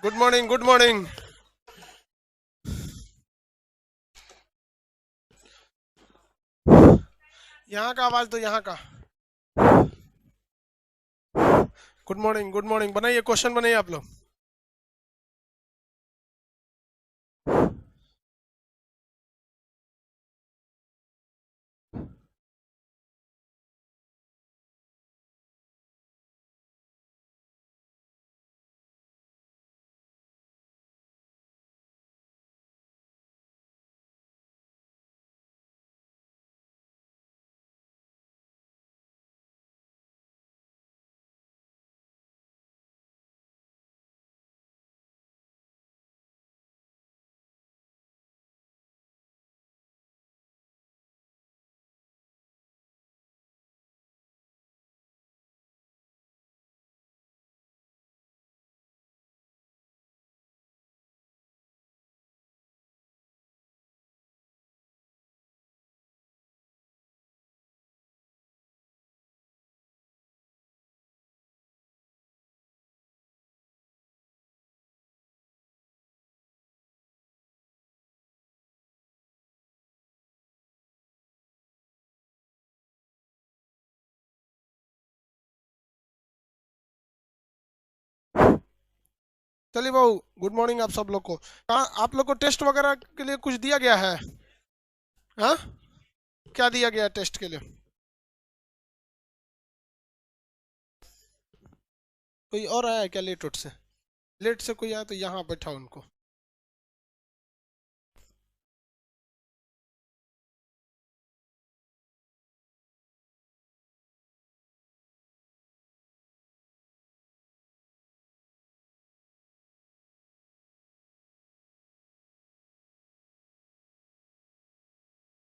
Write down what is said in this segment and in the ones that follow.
Good morning, good morning. यहाँ का आवाज दो, यहाँ का। Good morning, good morning. बनाइए, क्वेश्चन बनाइए आप लोग। चलिए बाबू, गुड मॉर्निंग आप सब लोग को। कहाँ आप लोग को टेस्ट वगैरह के लिए कुछ दिया गया है? हाँ, क्या दिया गया है टेस्ट के लिए? कोई और आया है क्या लेट उठ से? लेट से कोई आया तो यहाँ बैठा उनको।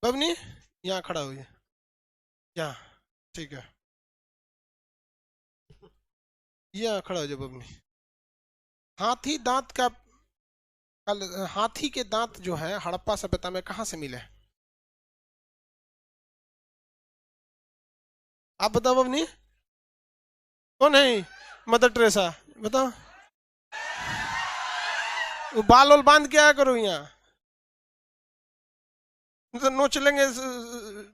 बबनी, यहाँ खड़ा हुई। यहाँ, ठीक है। यहाँ खड़ा हो जाओ बबनी। हाथी दांत का हाथी के दांत जो है हड़प्पा सभ्यता में कहाँ से मिले? आप बताओ बबनी। कौन है? Mother Teresa. बताओ। वो बाल वाल बांध के आया करो यहाँ, तो नोच लेंगे।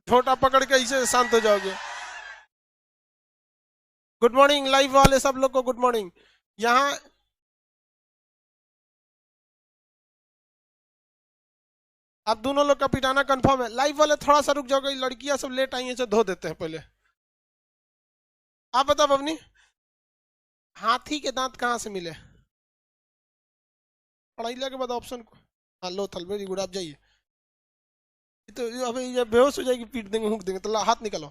छोटा पकड़ के ऐसे शांत हो जाओगे। गुड मॉर्निंग लाइव वाले सब लोग को, गुड मॉर्निंग। यहाँ आप दोनों लोग का पिटाना कंफर्म है। लाइव वाले थोड़ा सा रुक जाओगे, लड़कियां सब लेट आई हैं, तो धो देते हैं पहले। आप बताओ बबनी, हाथी के दांत कहाँ से मिले? पढ़ाई के बाद ऑप्शन को। हाँ लो थल, वेरी गुड, आप जाइए। तो अभी ये बेहोश हो जाएगी, पीट देंगे, हुक देंगे। तो हाथ निकालो,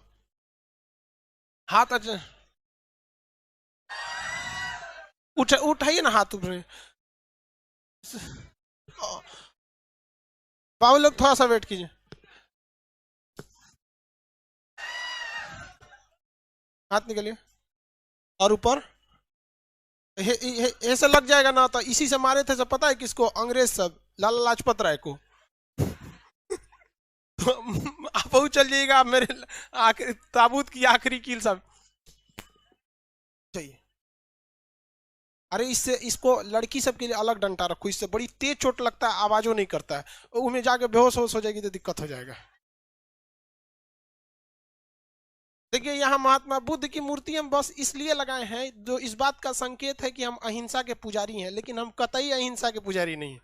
हाथ। अच्छा, उठाइए ना हाथ ऊपर। बाबू लोग थोड़ा सा वेट कीजिए। हाथ निकालिए और ऊपर। ऐसे लग जाएगा ना, तो इसी से मारे थे सब, पता है किसको? अंग्रेज सब, लाला लाजपत राय को। तो आप वो चल जाइएगा मेरे आखिरी ताबूत की आखिरी कील सब चाहिए। अरे इससे, इसको लड़की सब के लिए अलग डंडा रखो, इससे बड़ी तेज चोट लगता है, आवाजो नहीं करता है। उनमें जाके बेहोश होश हो जाएगी तो दिक्कत हो जाएगा। देखिए, यहाँ महात्मा बुद्ध की मूर्ति हम बस इसलिए लगाए हैं जो इस बात का संकेत है कि हम अहिंसा के पुजारी हैं, लेकिन हम कतई अहिंसा के पुजारी नहीं हैं।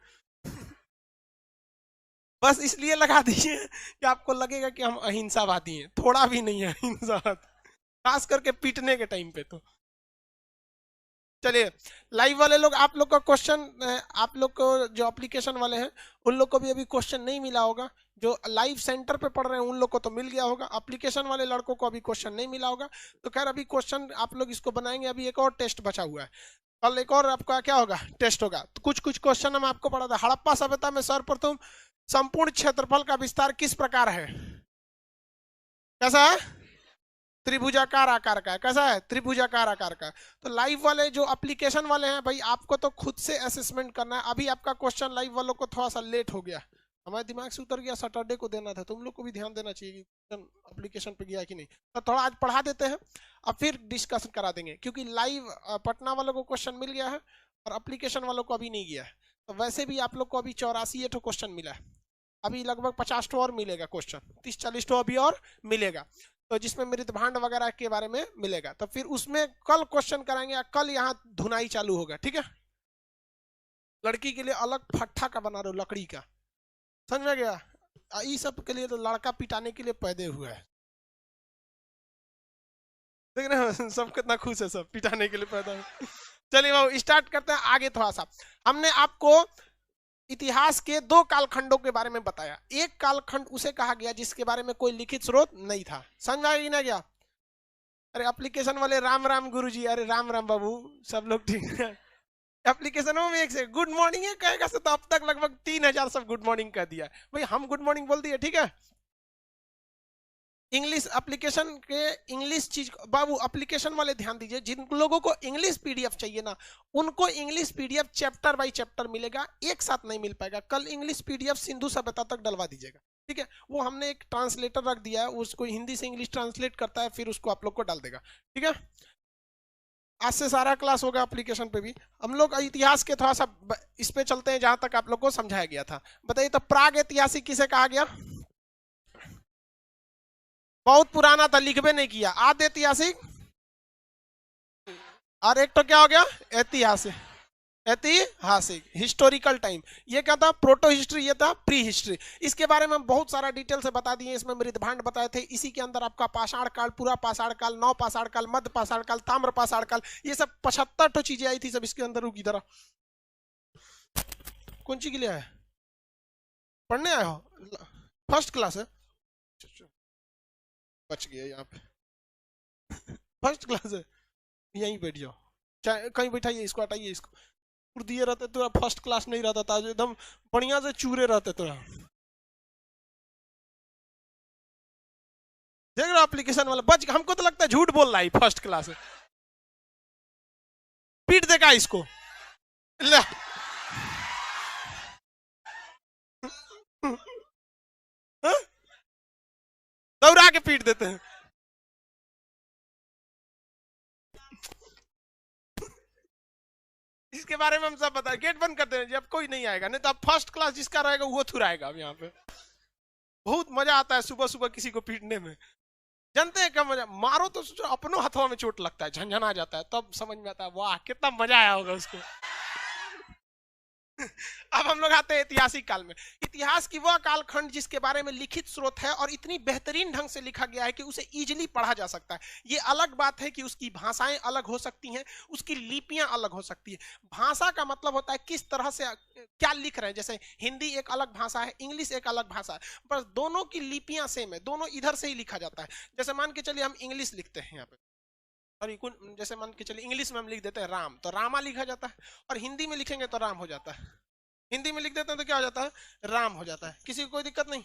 बस इसलिए लगा दीजिए कि आपको लगेगा कि हम अहिंसावादी हैं। थोड़ा भी नहीं है अहिंसा, खास करके पीटने के टाइम पे तो। चलिए, लाइव वाले लोग, आप लोग का क्वेश्चन, आप लोग को जो एप्लीकेशन वाले हैं उन लोग को भी अभी क्वेश्चन नहीं मिला होगा। जो लाइव सेंटर पे पढ़ रहे हैं उन लोग को तो मिल गया होगा, एप्लीकेशन वाले लड़कों को अभी क्वेश्चन नहीं मिला होगा। तो खैर, अभी क्वेश्चन आप लोग इसको बनाएंगे। अभी एक और टेस्ट बचा हुआ है, कल एक और आपका क्या होगा, टेस्ट होगा। तो कुछ कुछ क्वेश्चन हम आपको पढ़ा था। हड़प्पा सभ्यता में सर्वप्रथम संपूर्ण क्षेत्रफल का विस्तार किस प्रकार है? कैसा है? त्रिभुजाकार आकार का है। कैसा है? त्रिभुजाकार आकार का। तो लाइव वाले जो एप्लीकेशन वाले हैं भाई, आपको तो खुद से असेसमेंट करना है। अभी आपका क्वेश्चन लाइव वालों को थोड़ा सा लेट हो गया, हमारे दिमाग से उतर गया, सैटरडे को देना था। तुम लोग को भी ध्यान देना चाहिए कि क्वेश्चन एप्लीकेशन पे गया कि नहीं। तो थोड़ा आज पढ़ा देते हैं, अब फिर डिस्कशन करा देंगे, क्योंकि लाइव पटना वालों को क्वेश्चन मिल गया है और एप्लीकेशन वालों को अभी नहीं गया है। तो वैसे भी आप लोग को अभी 84 क्वेश्चन मिला है, अभी लगभग 50 तो और मिलेगा क्वेश्चन, 30-40 तो अभी और मिलेगा, तो जिसमें मृदभांड वगैरह के बारे में मिलेगा। तो फिर उसमें कल क्वेश्चन कराएंगे, कल यहाँ धुनाई चालू होगा, ठीक है। लड़की के लिए अलग फट्ठा का बना रहे हो, लकड़ी का, समझ में गया। ये सब के लिए तो लड़का पिटाने के लिए पैदे हुआ है, देख रहे हो सब कितना खुश है, सब पिटाने के लिए पैदा हुआ। चलिए वो स्टार्ट करते हैं आगे। थोड़ा सा हमने आपको इतिहास के 2 कालखंडों के बारे में बताया। एक कालखंड उसे कहा गया जिसके बारे में कोई लिखित स्रोत नहीं था, समझ आई ना क्या। अरे एप्लीकेशन वाले राम राम गुरुजी, अरे राम राम बाबू, सब लोग ठीक है। एप्लीकेशनों में एक से गुड मॉर्निंग है कहेगा, तो अब तक लगभग 3000 सब गुड मॉर्निंग कर दिया भाई, हम गुड मॉर्निंग बोल दिए, ठीक है। इंग्लिश एप्लीकेशन के इंग्लिश चीज बाबू, एप्लीकेशन वाले ध्यान दीजिए, जिन लोगों को इंग्लिश पीडीएफ चाहिए ना, उनको English PDF chapter by chapter मिलेगा, एक साथ नहीं मिल पाएगा। कल इंग्लिश पीडीएफ सिंधु सभ्यता तक डलवा दीजिएगा, ठीक है। वो हमने एक ट्रांसलेटर रख दिया है, उसको हिंदी से इंग्लिश ट्रांसलेट करता है, फिर उसको आप लोग को डाल देगा, ठीक है। आज से सारा क्लास होगा एप्लीकेशन पे भी। हम लोग इतिहास के थोड़ा सा इस पे चलते हैं जहां तक आप लोग को समझाया गया था। बताइए तो प्राग ऐतिहासिक किसे कहा गया? बहुत पुराना था, लिखबे नहीं किया। आद्य ऐतिहासिक, और एक तो क्या हो गया ऐतिहासिक, ऐतिहासिक हिस्टोरिकल टाइम। ये क्या था? प्रोटो हिस्ट्री, ये था प्री हिस्ट्री। इसके बारे में हम बहुत सारा डिटेल से बता दिए, इसमें मृदभांड बताए थे, इसी के अंदर आपका पाषाण काल, पूरा पाषाण काल, नव पाषाण काल, मध्य पाषाण काल, ताम्र पाषाण काल, ये सब 75 तो चीजें आई थी सब इसके अंदर। रुकी जरा, कौन सी के लिए आए? पढ़ने आए हो? फर्स्ट क्लास है, बच गया यहाँ पे। फर्स्ट क्लास है, यहीं बैठ जाओ, चाहे कहीं बैठाइए, इसको हटाइए, इसको दिए रहते तो फर्स्ट क्लास नहीं रहता था, एकदम बढ़िया से चूरे रहते तो। देख रहे हो एप्लीकेशन वाला बच, हमको तो लगता है झूठ बोल रहा है, फर्स्ट क्लास है। पीट देगा इसको, ले दौड़ा के पीट देते हैं। इसके बारे में हम सब बताए। गेट बंद करते हैं जब कोई नहीं आएगा, नहीं तो अब फर्स्ट क्लास जिसका रहेगा वो थुराएगा। अब यहाँ पे बहुत मजा आता है सुबह सुबह किसी को पीटने में। जानते हैं क्या मजा? मारो तो सोचो अपनों हाथों में चोट लगता है, झंझना जाता है, तब समझ में आता है वाह कितना मजा आया होगा उसको। अब हम लोग आते हैं ऐतिहासिक काल में। इतिहास की वह कालखंड जिसके बारे में लिखित स्रोत है और इतनी बेहतरीन ढंग से लिखा गया है कि उसे इजीली पढ़ा जा सकता है। ये अलग बात है कि उसकी भाषाएं अलग हो सकती हैं, उसकी लिपियां अलग हो सकती है। भाषा का मतलब होता है किस तरह से क्या लिख रहे हैं। जैसे हिंदी एक अलग भाषा है, इंग्लिश एक अलग भाषा है, पर दोनों की लिपियां सेम है, दोनों इधर से ही लिखा जाता है। जैसे मान के चलिए हम इंग्लिश लिखते हैं यहाँ पे, और जैसे मान के चलिए इंग्लिश में हम लिख देते हैं राम, तो रामा लिखा जाता है, और हिंदी में लिखेंगे तो राम हो जाता है। हिंदी में लिख देते हैं तो क्या हो जाता है? राम हो जाता है। किसी को कोई दिक्कत नहीं?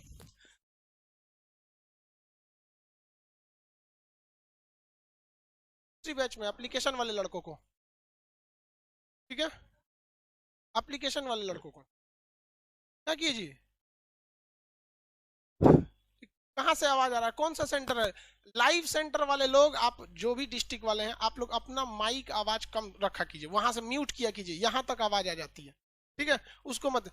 दूसरी बैच में एप्लीकेशन वाले लड़कों को, ठीक है, एप्लीकेशन वाले लड़कों को क्या कीजिए? कहां से आवाज आ रहा है? कौन सा सेंटर है? लाइव सेंटर वाले लोग, आप जो भी डिस्ट्रिक्ट वाले हैं, आप लोग अपना माइक आवाज कम रखा कीजिए, वहां से म्यूट किया कीजिए, यहां तक आवाज आ जाती है, ठीक है, उसको मत।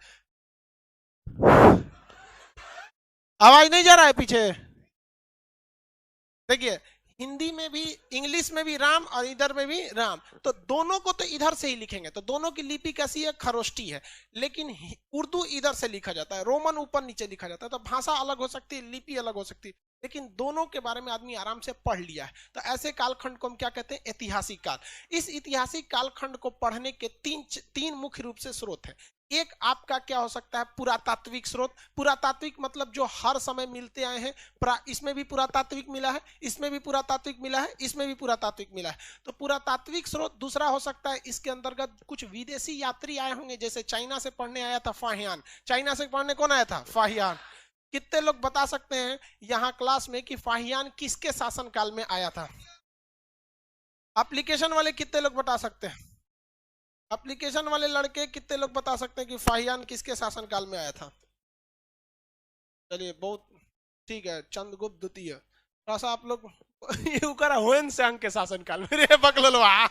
आवाज नहीं जा रहा है पीछे? देखिए हिंदी में भी इंग्लिश में भी राम और इधर में भी राम, तो दोनों को तो इधर से ही लिखेंगे, तो दोनों की लिपि कैसी है? खरोष्टी है। लेकिन उर्दू इधर से लिखा जाता है, रोमन ऊपर नीचे लिखा जाता है, तो भाषा अलग हो सकती है, लिपि अलग हो सकती है, लेकिन दोनों के बारे में आदमी आराम से पढ़ लिया है। तो ऐसे कालखंड को हम क्या कहते हैं? ऐतिहासिक काल। इस ऐतिहासिक कालखंड को पढ़ने के तीन मुख्य रूप से स्रोत है। एक आपका क्या हो सकता है? पुरातात्विक स्रोत। पुरातात्विक मतलब जो हर समय मिलते आए हैं, इसमें भी पुरातात्विक मिला है, इसमें भी पुरातात्विक मिला है, इसमें भी पुरातात्विक मिला है, तो पुरातात्विक स्रोत। दूसरा हो सकता है इसके अंतर्गत कुछ विदेशी यात्री आए होंगे, जैसे चाइना से पढ़ने आया था फाहियान। चाइना से पढ़ने कौन आया था? फाहियान। कितने लोग बता सकते हैं यहां क्लास में कि फाहियान किसके शासन काल में आया था? एप्लीकेशन वाले कितने लोग बता सकते हैं? एप्लीकेशन वाले लड़के कितने लोग बता सकते हैं कि फाहियान किसके शासन काल में आया था? चलिए बहुत ठीक है, चंद्रगुप्त द्वितीय। थोड़ा सा आप लोग ये करा हुएन सांग के शासन काल में, रे बकललवा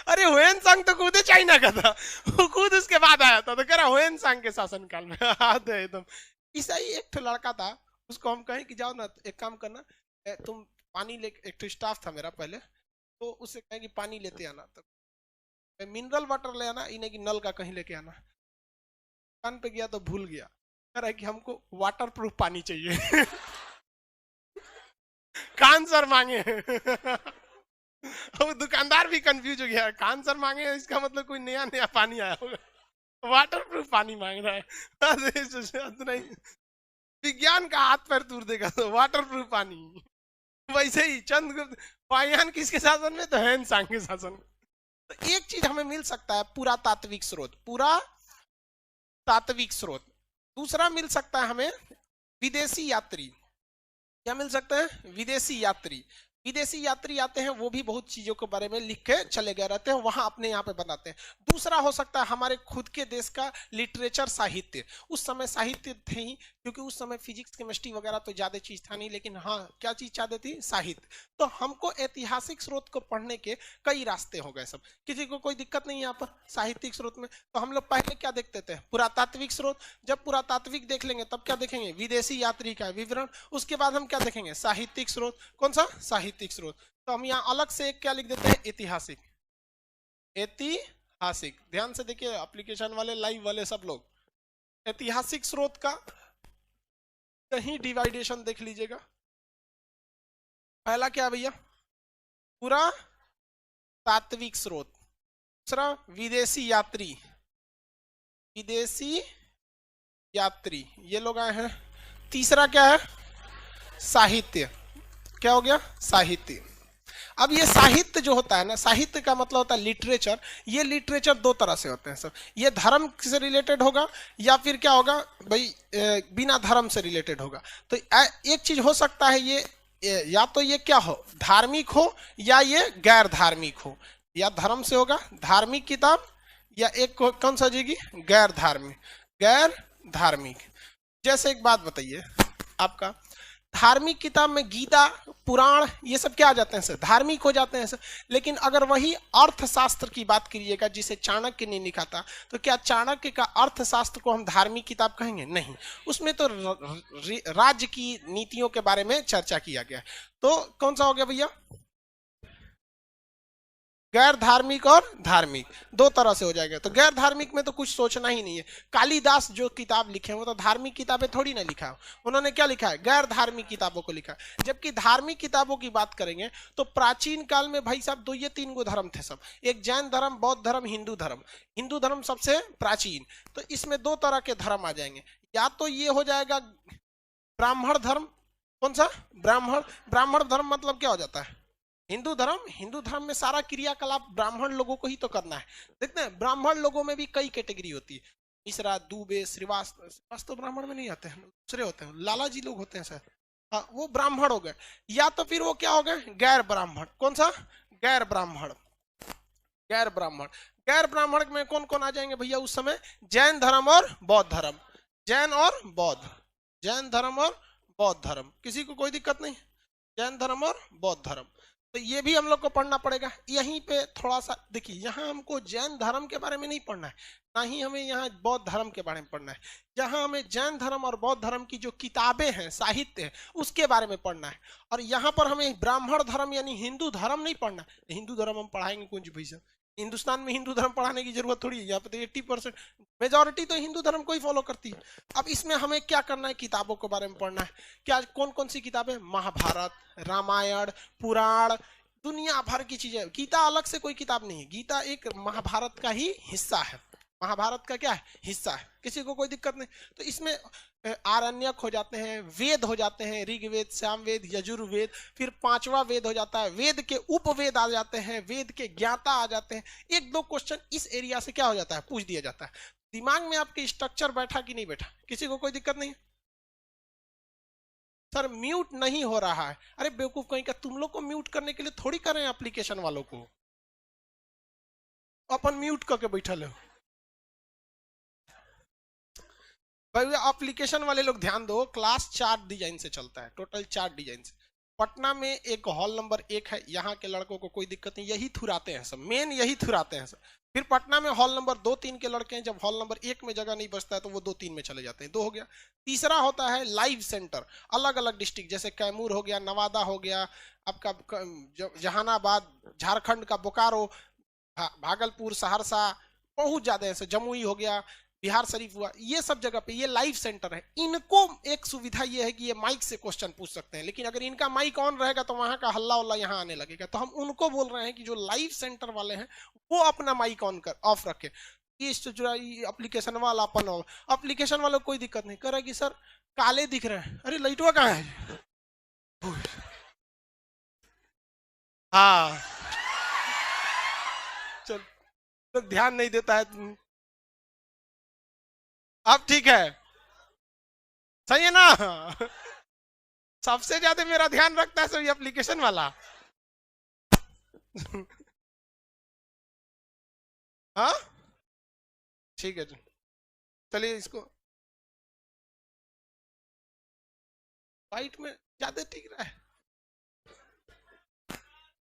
अरे हुएन सांग तो खुद चाइना का था, वो खुद उसके बाद आया था, तो कह रहा हुएन सांग के शासनकाल में याद है एकदम। ऐसा ही एक लड़का था, उसको हम कहें कि जाओ ना एक काम करना, तुम पानी ले, एक स्टाफ था मेरा पहले, तो उससे कहें कि पानी लेते आना, तो मिनरल वाटर ले आना, इन्हें कि नल का कहीं लेके आना। दुकान पे गया तो भूल गया, कह रहा है कि हमको वाटर प्रूफ पानी चाहिए कान सर मांगे अब दुकानदार भी कंफ्यूज हो गया, कान सर मांगे इसका मतलब कोई नया नया पानी आया होगा, वाटर प्रूफ पानी मांग रहा है नहीं, विज्ञान का हाथ पैर तोड़ देगा तो वाटर प्रूफ पानी। वैसे ही चंद्रगुप्त पायन किसके शासन में, तो हैन सांग के शासन में। तो एक चीज हमें मिल सकता है, पूरा तात्विक स्रोत, पूरा तात्विक स्रोत। दूसरा मिल सकता है हमें विदेशी यात्री। क्या मिल सकता है, विदेशी यात्री। विदेशी यात्री आते हैं, वो भी बहुत चीजों के बारे में लिख के चले गए रहते हैं, वहां अपने यहाँ पे बताते हैं। दूसरा हो सकता है हमारे खुद के देश का लिटरेचर, साहित्य। उस समय साहित्य थे ही, क्योंकि उस समय फिजिक्स केमिस्ट्री वगैरह तो ज्यादा चीज था नहीं, लेकिन हाँ क्या चीज चाहते थी, साहित्य। तो हमको ऐतिहासिक स्रोत को पढ़ने के कई रास्ते हो गए सब, किसी को कोई दिक्कत नहीं है यहाँ पर साहित्यिक स्रोत में। तो हम लोग पहले क्या देखते थे, पुरातात्विक स्रोत। जब पुरातात्विक देख लेंगे तब क्या देखेंगे, विदेशी यात्री का विवरण। उसके बाद हम क्या देखेंगे, साहित्यिक स्रोत। कौन सा, साहित्यिक स्रोत। तो हम यहाँ अलग से एक क्या लिख देते हैं, ऐतिहासिक। ऐतिहासिक, ध्यान से देखिए एप्लीकेशन वाले, लाइव वाले सब लोग, ऐतिहासिक स्रोत का कहीं डिवाइडेशन देख लीजिएगा। पहला क्या भैया, पूरा तात्विक स्रोत। दूसरा विदेशी यात्री, विदेशी यात्री, ये लोग आए हैं। तीसरा क्या है, साहित्य। क्या हो गया, साहित्य। अब ये साहित्य जो होता है ना, साहित्य का मतलब होता है लिटरेचर। ये लिटरेचर दो तरह से होते हैं सब, ये धर्म से रिलेटेड होगा या फिर क्या होगा भाई, बिना धर्म से रिलेटेड होगा। तो एक चीज हो सकता है ये, या तो ये क्या हो, धार्मिक हो, या ये गैर धार्मिक हो। या धर्म से होगा धार्मिक किताब, या एक कौन सा जाएगी, गैर धार्मिक। गैर धार्मिक, जैसे एक बात बताइए आपका, धार्मिक किताब में गीता, पुराण, ये सब क्या आ जाते हैं सर, धार्मिक हो जाते हैं सर। लेकिन अगर वही अर्थशास्त्र की बात करिएगा जिसे चाणक्य ने लिखा था, तो क्या चाणक्य का अर्थशास्त्र को हम धार्मिक किताब कहेंगे, नहीं। उसमें तो राज्य की नीतियों के बारे में चर्चा किया गया। तो कौन सा हो गया भैया, गैर धार्मिक और धार्मिक, दो तरह से हो जाएगा। तो गैर धार्मिक में तो कुछ सोचना ही नहीं है। कालिदास जो किताब लिखे हैं वो तो धार्मिक किताबें थोड़ी ना लिखा है, उन्होंने क्या लिखा है, गैर धार्मिक किताबों को लिखा है। जबकि धार्मिक किताबों की बात करेंगे तो प्राचीन काल में भाई साहब दो ये तीन गो धर्म थे सब, एक जैन धर्म, बौद्ध धर्म, हिंदू धर्म। हिंदू धर्म सबसे प्राचीन। तो इसमें दो तरह के धर्म आ जाएंगे, या तो ये हो जाएगा ब्राह्मण धर्म। कौन सा, ब्राह्मण। ब्राह्मण धर्म मतलब क्या हो जाता है, हिंदू धर्म। हिंदू धर्म में सारा क्रियाकलाप ब्राह्मण लोगों को ही तो करना है। देखते हैं ब्राह्मण लोगों में भी कई कैटेगरी होती है, मिश्रा, दुबे, श्रीवास्तव तो ब्राह्मण में नहीं आते हैं, दूसरे होते हैं, लाला जी लोग होते हैं सर, हाँ वो ब्राह्मण हो गए। या तो फिर वो क्या हो गए, गैर ब्राह्मण। कौन सा, गैर ब्राह्मण। गैर ब्राह्मण, गैर ब्राह्मण में कौन कौन आ जाएंगे भैया उस समय, जैन धर्म और बौद्ध धर्म। जैन और बौद्ध, जैन धर्म और बौद्ध धर्म, किसी को कोई दिक्कत नहीं, जैन धर्म और बौद्ध धर्म। तो ये भी हम लोग को पढ़ना पड़ेगा। यहीं पे थोड़ा सा देखिए, यहाँ हमको जैन धर्म के बारे में नहीं पढ़ना है, ना ही हमें यहाँ बौद्ध धर्म के बारे में पढ़ना है। यहाँ हमें जैन धर्म और बौद्ध धर्म की जो किताबें हैं, साहित्य है, उसके बारे में पढ़ना है। और यहाँ पर हमें ब्राह्मण धर्म यानी हिंदू धर्म नहीं पढ़ना है। हिंदू धर्म हम पढ़ाएंगे कौन सी पैसा, हिंदुस्तान में हिंदू धर्म पढ़ाने की जरूरत थोड़ी है, यहाँ पे तो 80% मेजोरिटी तो हिंदू धर्म को ही फॉलो करती है। अब इसमें हमें क्या करना है, किताबों के बारे में पढ़ना है। क्या कौन कौन सी किताबें, महाभारत, रामायण, पुराण, दुनिया भर की चीजें। गीता अलग से कोई किताब नहीं है, गीता एक महाभारत का ही हिस्सा है, महाभारत का क्या है, हिस्सा है, किसी को कोई दिक्कत नहीं। तो इसमें आरण्यक हो जाते हैं, वेद हो जाते हैं, ऋग्वेद, सामवेद, यजुर्वेद, फिर पांचवा वेद हो जाता है, वेद के उपवेद आ जाते हैं, वेद के ज्ञाता आ जाते हैं। एक दो क्वेश्चन इस एरिया से क्या हो जाता है, पूछ दिया जाता है। दिमाग में आपके स्ट्रक्चर बैठा कि नहीं बैठा, किसी को कोई दिक्कत नहीं। सर म्यूट नहीं हो रहा है, अरे बेवकूफ कहीं का, तुम लोग को म्यूट करने के लिए थोड़ी कर रहे हैं एप्लीकेशन वालों को, अपन म्यूट करके बैठल हो। भाई एप्लीकेशन वाले लोग ध्यान दो, क्लास 4 डिजाइन से चलता है, टोटल 4 डिजाइन से। पटना में एक हॉल नंबर 1 है, यहाँ के लड़कों को कोई दिक्कत नहीं, यही थुराते हैं सब, मेन यही थुराते हैं सब। फिर पटना में हॉल नंबर 2-3 के लड़के हैं, जब हॉल नंबर 1 में जगह नहीं बचता है तो वो 2-3 में चले जाते हैं, 2 हो गया। तीसरा होता है लाइव सेंटर, अलग अलग डिस्ट्रिक्ट, जैसे कैमूर हो गया, नवादा हो गया, आपका जहानाबाद, झारखंड का बोकारो, भागलपुर, सहरसा, बहुत ज्यादा ऐसे, जमुई हो गया, बिहार शरीफ हुआ, ये सब जगह पे ये लाइव सेंटर है। इनको एक सुविधा ये है कि ये माइक से क्वेश्चन पूछ सकते हैं, लेकिन अगर इनका माइक ऑन रहेगा तो वहां का हल्ला उल्ला यहाँ आने लगेगा। तो हम उनको बोल रहे हैं कि जो लाइव सेंटर वाले हैं वो अपना माइक ऑन कर ऑफ रखे। इस जो एप्लीकेशन वाला अपन एप्लीकेशन वालों कोई दिक्कत नहीं करे कि सर काले दिख रहे हैं, अरे लाइटवा कहाँ है, हाँ चल तो ध्यान नहीं देता है। अब ठीक है, सही है ना? सबसे ज्यादा मेरा ध्यान रखता है सर ये एप्लीकेशन वाला। हाँ ठीक है, चलिए इसको वाइट में ज्यादा ठीक रहा है,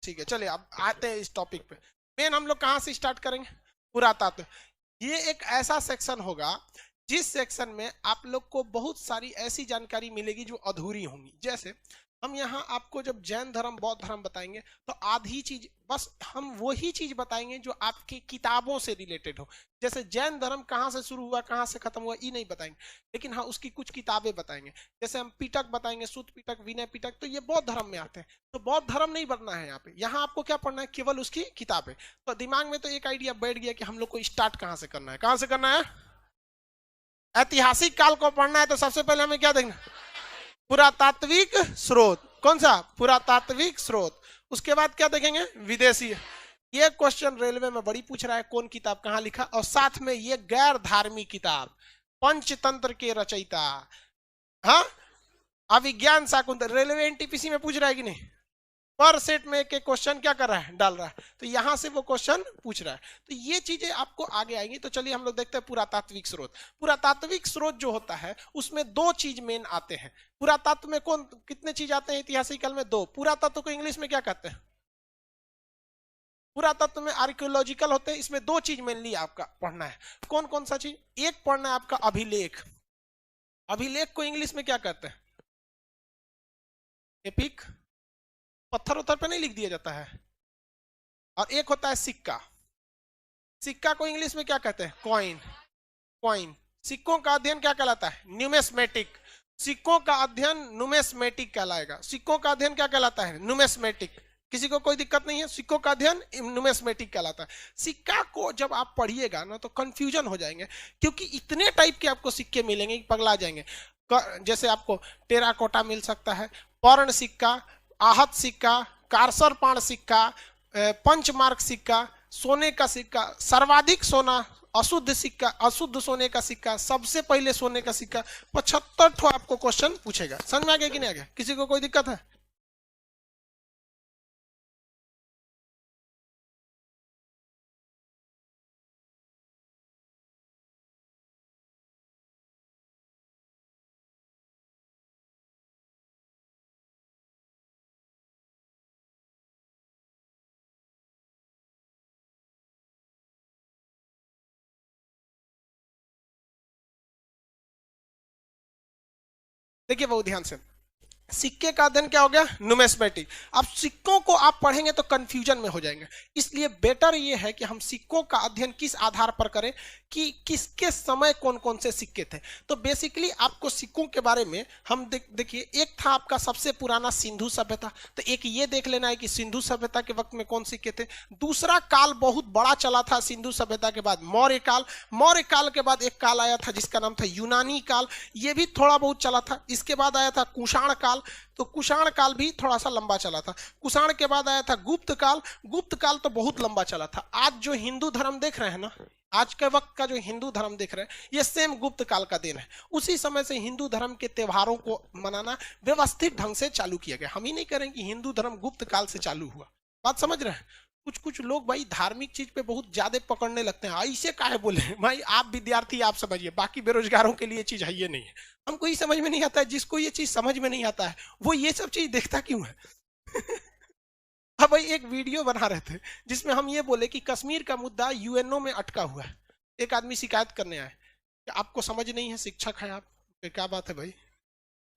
ठीक है। चलिए अब आते हैं इस टॉपिक पे। मेन हम लोग कहां से स्टार्ट करेंगे? पुरातत्व। ये एक ऐसा सेक्शन होगा जिस सेक्शन में आप लोग को बहुत सारी ऐसी जानकारी मिलेगी जो अधूरी होंगी। जैसे हम यहाँ आपको जब जैन धर्म, बौद्ध धर्म बताएंगे तो आधी चीज, बस हम वही चीज बताएंगे जो आपकी किताबों से रिलेटेड हो। जैसे जैन धर्म कहाँ से शुरू हुआ, कहाँ से खत्म हुआ, ये नहीं बताएंगे, लेकिन हाँ उसकी कुछ किताबें बताएंगे। जैसे हम पिटक बताएंगे, सूत पिटक, विनय पिटक, तो ये बौद्ध धर्म में आते हैं। तो बौद्ध धर्म नहीं पढ़ना है यहाँ पे, यहाँ आपको क्या पढ़ना है? केवल उसकी किताबें। तो दिमाग में तो एक आइडिया बैठ गया कि हम लोग को स्टार्ट कहाँ से करना है। कहाँ से करना है? ऐतिहासिक काल को पढ़ना है तो सबसे पहले हमें क्या देखना? पुरातात्विक स्रोत। कौन सा? पुरातात्विक स्रोत। उसके बाद क्या देखेंगे? विदेशी। ये क्वेश्चन रेलवे में बड़ी पूछ रहा है, कौन किताब कहाँ लिखा, और साथ में ये गैर धार्मिक किताब, पंचतंत्र के रचयिता, हाँ, अभिज्ञान शाकुंतल, रेलवे एनटीपीसी में पूछ रहा है कि नहीं? पर सेट में एक क्वेश्चन क्या कर रहा है? डाल रहा है। तो यहां से वो क्वेश्चन पूछ रहा है। तो ये चीजें आपको आगे आएंगी। तो चलिए हम लोग देखते हैं पुरातात्विक स्रोत। पुरातात्विक स्रोत जो होता है उसमें 2 चीज मेन आते हैं। पुरातत्व में कौन कितने चीज आते हैं? ऐतिहासिक काल में 2। पुरातत्व को इंग्लिश में क्या कहते हैं? पुरातत्व में आर्कियोलॉजिकल होते हैं। इसमें 2 चीज मेनली आपका पढ़ना है। कौन कौन सा चीज? एक पढ़ना है आपका अभिलेख। अभिलेख को इंग्लिश में क्या कहते हैं? एपिक, पत्थर उत्थर पे नहीं लिख दिया जाता है। और एक होता है सिक्का। सिक्का को इंग्लिश में क्या कहते हैं? कॉइन। कॉइन। सिक्कों का अध्ययन क्या कहलाता है? न्यूमेस्मेटिक। सिक्कों का अध्ययन न्यूमेस्मेटिक कहलाएगा। सिक्कों का अध्ययन क्या कहलाता है? न्यूमेस्मेटिक। किसी को कोई दिक्कत नहीं है? सिक्कों का अध्ययन न्यूमेस्मेटिक कहलाता है। सिक्का को जब आप पढ़िएगा ना तो कंफ्यूजन हो जाएंगे, क्योंकि इतने टाइप के आपको सिक्के मिलेंगे कि पगला जाएंगे। जैसे आपको टेराकोटा मिल सकता है, पर्ण सिक्का, आहत सिक्का, कारसर पाण सिक्का, पंचमार्क सिक्का, सोने का सिक्का, सर्वाधिक सोना, अशुद्ध सिक्का, अशुद्ध सोने का सिक्का, सबसे पहले सोने का सिक्का। 75 ठो आपको क्वेश्चन पूछेगा। समझ में आ गया कि नहीं आ गया? किसी को कोई दिक्कत है? देखिए बहुत ध्यान से, सिक्के का अध्ययन क्या हो गया? न्यूमेस्मेटिक। अब सिक्कों को आप पढ़ेंगे तो कंफ्यूजन में हो जाएंगे, इसलिए बेटर ये है कि हम सिक्कों का अध्ययन किस आधार पर करें कि किसके समय कौन कौन से सिक्के थे। तो बेसिकली आपको सिक्कों के बारे में हम देखिए, एक था आपका सबसे पुराना सिंधु सभ्यता। तो एक ये देख लेना है कि सिंधु सभ्यता के वक्त में कौन सिक्के थे। दूसरा काल बहुत बड़ा चला था सिंधु सभ्यता के बाद, मौर्य काल। मौर्य काल के बाद एक काल आया था जिसका नाम था यूनानी काल, ये भी थोड़ा बहुत चला था। इसके बाद आया था कुषाण काल, तो कुषाण काल भी थोड़ा सा लंबा चला था। कुषाण के बाद आया था गुप्त काल। गुप्त काल तो बहुत लंबा चला था। आज जो हिंदू धर्म देख रहे हैं ना, आज के वक्त का जो हिंदू धर्म देख रहे हैं, ये सेम गुप्त काल का दिन है। उसी समय से हिंदू धर्म के त्योहारों को मनाना व्यवस्थित ढंग से चालू किया गया। हम ही नहीं करें कि हिंदू धर्म गुप्त काल से चालू हुआ। बात समझ रहे हैं? कुछ कुछ लोग भाई धार्मिक चीज पे बहुत ज्यादा पकड़ने लगते हैं, ऐसे काहे बोले भाई, आप विद्यार्थी आप समझिए, बाकी बेरोजगारों के लिए चीज है ये नहीं है। हमको ये समझ में नहीं आता है, जिसको ये चीज समझ में नहीं आता है वो ये सब चीज देखता क्यों है? अब भाई एक वीडियो बना रहे थे जिसमें हम ये बोले कि कश्मीर का मुद्दा यूएनओ में अटका हुआ है। एक आदमी शिकायत करने आए कि आपको समझ नहीं है, शिक्षक है आप, क्या बात है भाई?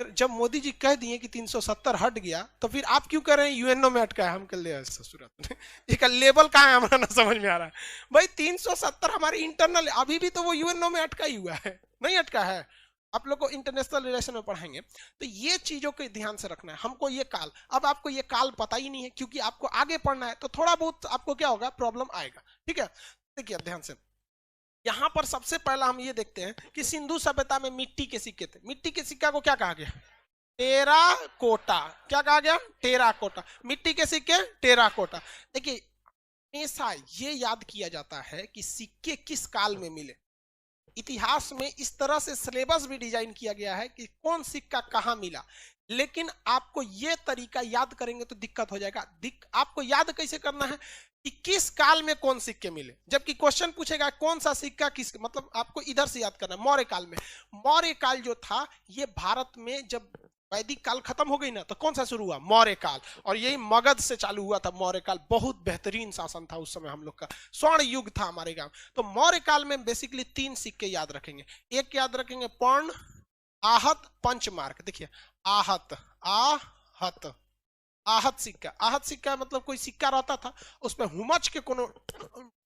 जब मोदी जी कह दिए कि 370 हट गया तो फिर आप क्यों कह रहे हैं यूएनओ में अटका है? हम कह ले ससुरात एक लेवल कहाँ है हमारा ना समझ में आ रहा है भाई। 370 हमारे इंटरनल, अभी भी तो वो यूएनओ में अटका ही हुआ है, नहीं अटका है। आप लोग को इंटरनेशनल रिलेशन में पढ़ाएंगे तो ये चीजों को ध्यान से रखना है। हमको ये काल, अब आपको ये काल पता ही नहीं है क्योंकि आपको आगे पढ़ना है, तो थोड़ा बहुत आपको क्या होगा, प्रॉब्लम आएगा। ठीक है, देखिए ध्यान से, यहां पर सबसे पहला हम ये देखते हैं कि सिंधु सभ्यता में मिट्टी के सिक्के थे। मिट्टी के सिक्का को क्या कहा गया? टेराकोटा। क्या कहा गया? टेराकोटा। मिट्टी के सिक्के टेराकोटा। देखिए हमेशा ये याद किया जाता है कि सिक्के किस काल में मिले। इतिहास में इस तरह से सिलेबस भी डिजाइन किया गया है कि कौन सिक्का कहां मिला, लेकिन आपको ये तरीका याद करेंगे तो दिक्कत हो जाएगा। आपको याद कैसे करना है कि किस काल में कौन सिक्के मिले, जबकि क्वेश्चन पूछेगा कौन सा सिक्का किस, मतलब आपको इधर से याद करना है। मौर्य काल में, मौर्य काल जो था ये भारत में, जब वैदिक काल खत्म हो गई ना तो कौन सा शुरू हुआ? मौर्य काल। और यही मगध से चालू हुआ था मौर्य काल। बहुत बेहतरीन शासन था उस समय, हम लोग का स्वर्ण युग था हमारे गांव। तो मौर्य काल में बेसिकली 3 सिक्के याद रखेंगे। एक याद रखेंगे पर्ण, आहत, पंचमार्क। देखिए आहत, आहत, आहत सिक्का। आहत सिक्का मतलब कोई सिक्का रहता था उसमें हुमच के कोनो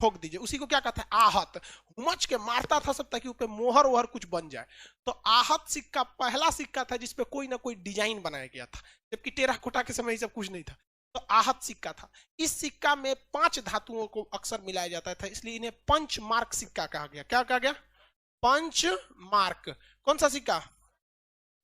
ठोक दीजिए, उसी को क्या कहते हैं? आहत। हुमच के मारता था सब ताकि ऊपर मोहर वोहर कुछ बन जाए। तो आहत सिक्का पहला सिक्का था जिसपे कोई ना कोई डिजाइन बनाया गया था, जबकि टेराकोटा के समय ये सब कुछ नहीं था। तो आहत सिक्का था। इस सिक्का में 5 धातुओं को अक्सर मिलाया जाता था, इसलिए इन्हें पंचमार्क सिक्का कहा गया। क्या कहा गया? पंचमार्क। कौन सा सिक्का?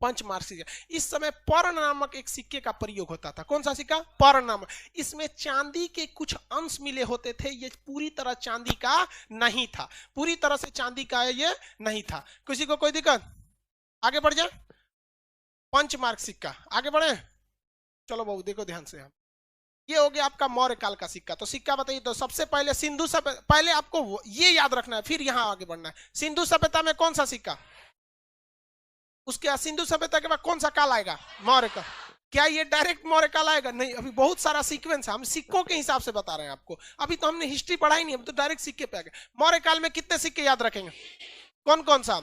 पंचमार्क सिक्का। इस समय पर्ण नामक एक सिक्के का प्रयोग होता था। कौन सा सिक्का? पर्ण नामक। इसमें चांदी के कुछ अंश मिले होते थे, ये पूरी तरह चांदी का नहीं था, पूरी तरह से चांदी का ये नहीं था। किसी को कोई दिक्कत? आगे बढ़ जाए। पंचमार्क सिक्का, आगे बढ़े। चलो बाबू देखो ध्यान से, हम ये हो गया आपका मौर्य काल का सिक्का। तो सिक्का बताइए, तो सबसे पहले सिंधु सभ्यता, पहले आपको ये याद रखना है फिर यहां आगे बढ़ना है। सिंधु सभ्यता में कौन सा सिक्का? उसके सिंधु सभ्यता के बाद कौन सा काल आएगा? मौर्य काल। क्या ये डायरेक्ट मौर्य काल आएगा? नहीं, अभी बहुत सारा सीक्वेंस है, हम सिक्कों के हिसाब से बता रहे हैं आपको। अभी तो हमने हिस्ट्री पढ़ाई नहीं, अब तो डायरेक्ट सिक्के पे आ गए। मौर्य काल में कितने सिक्के याद रखेंगे? कौन कौन सा?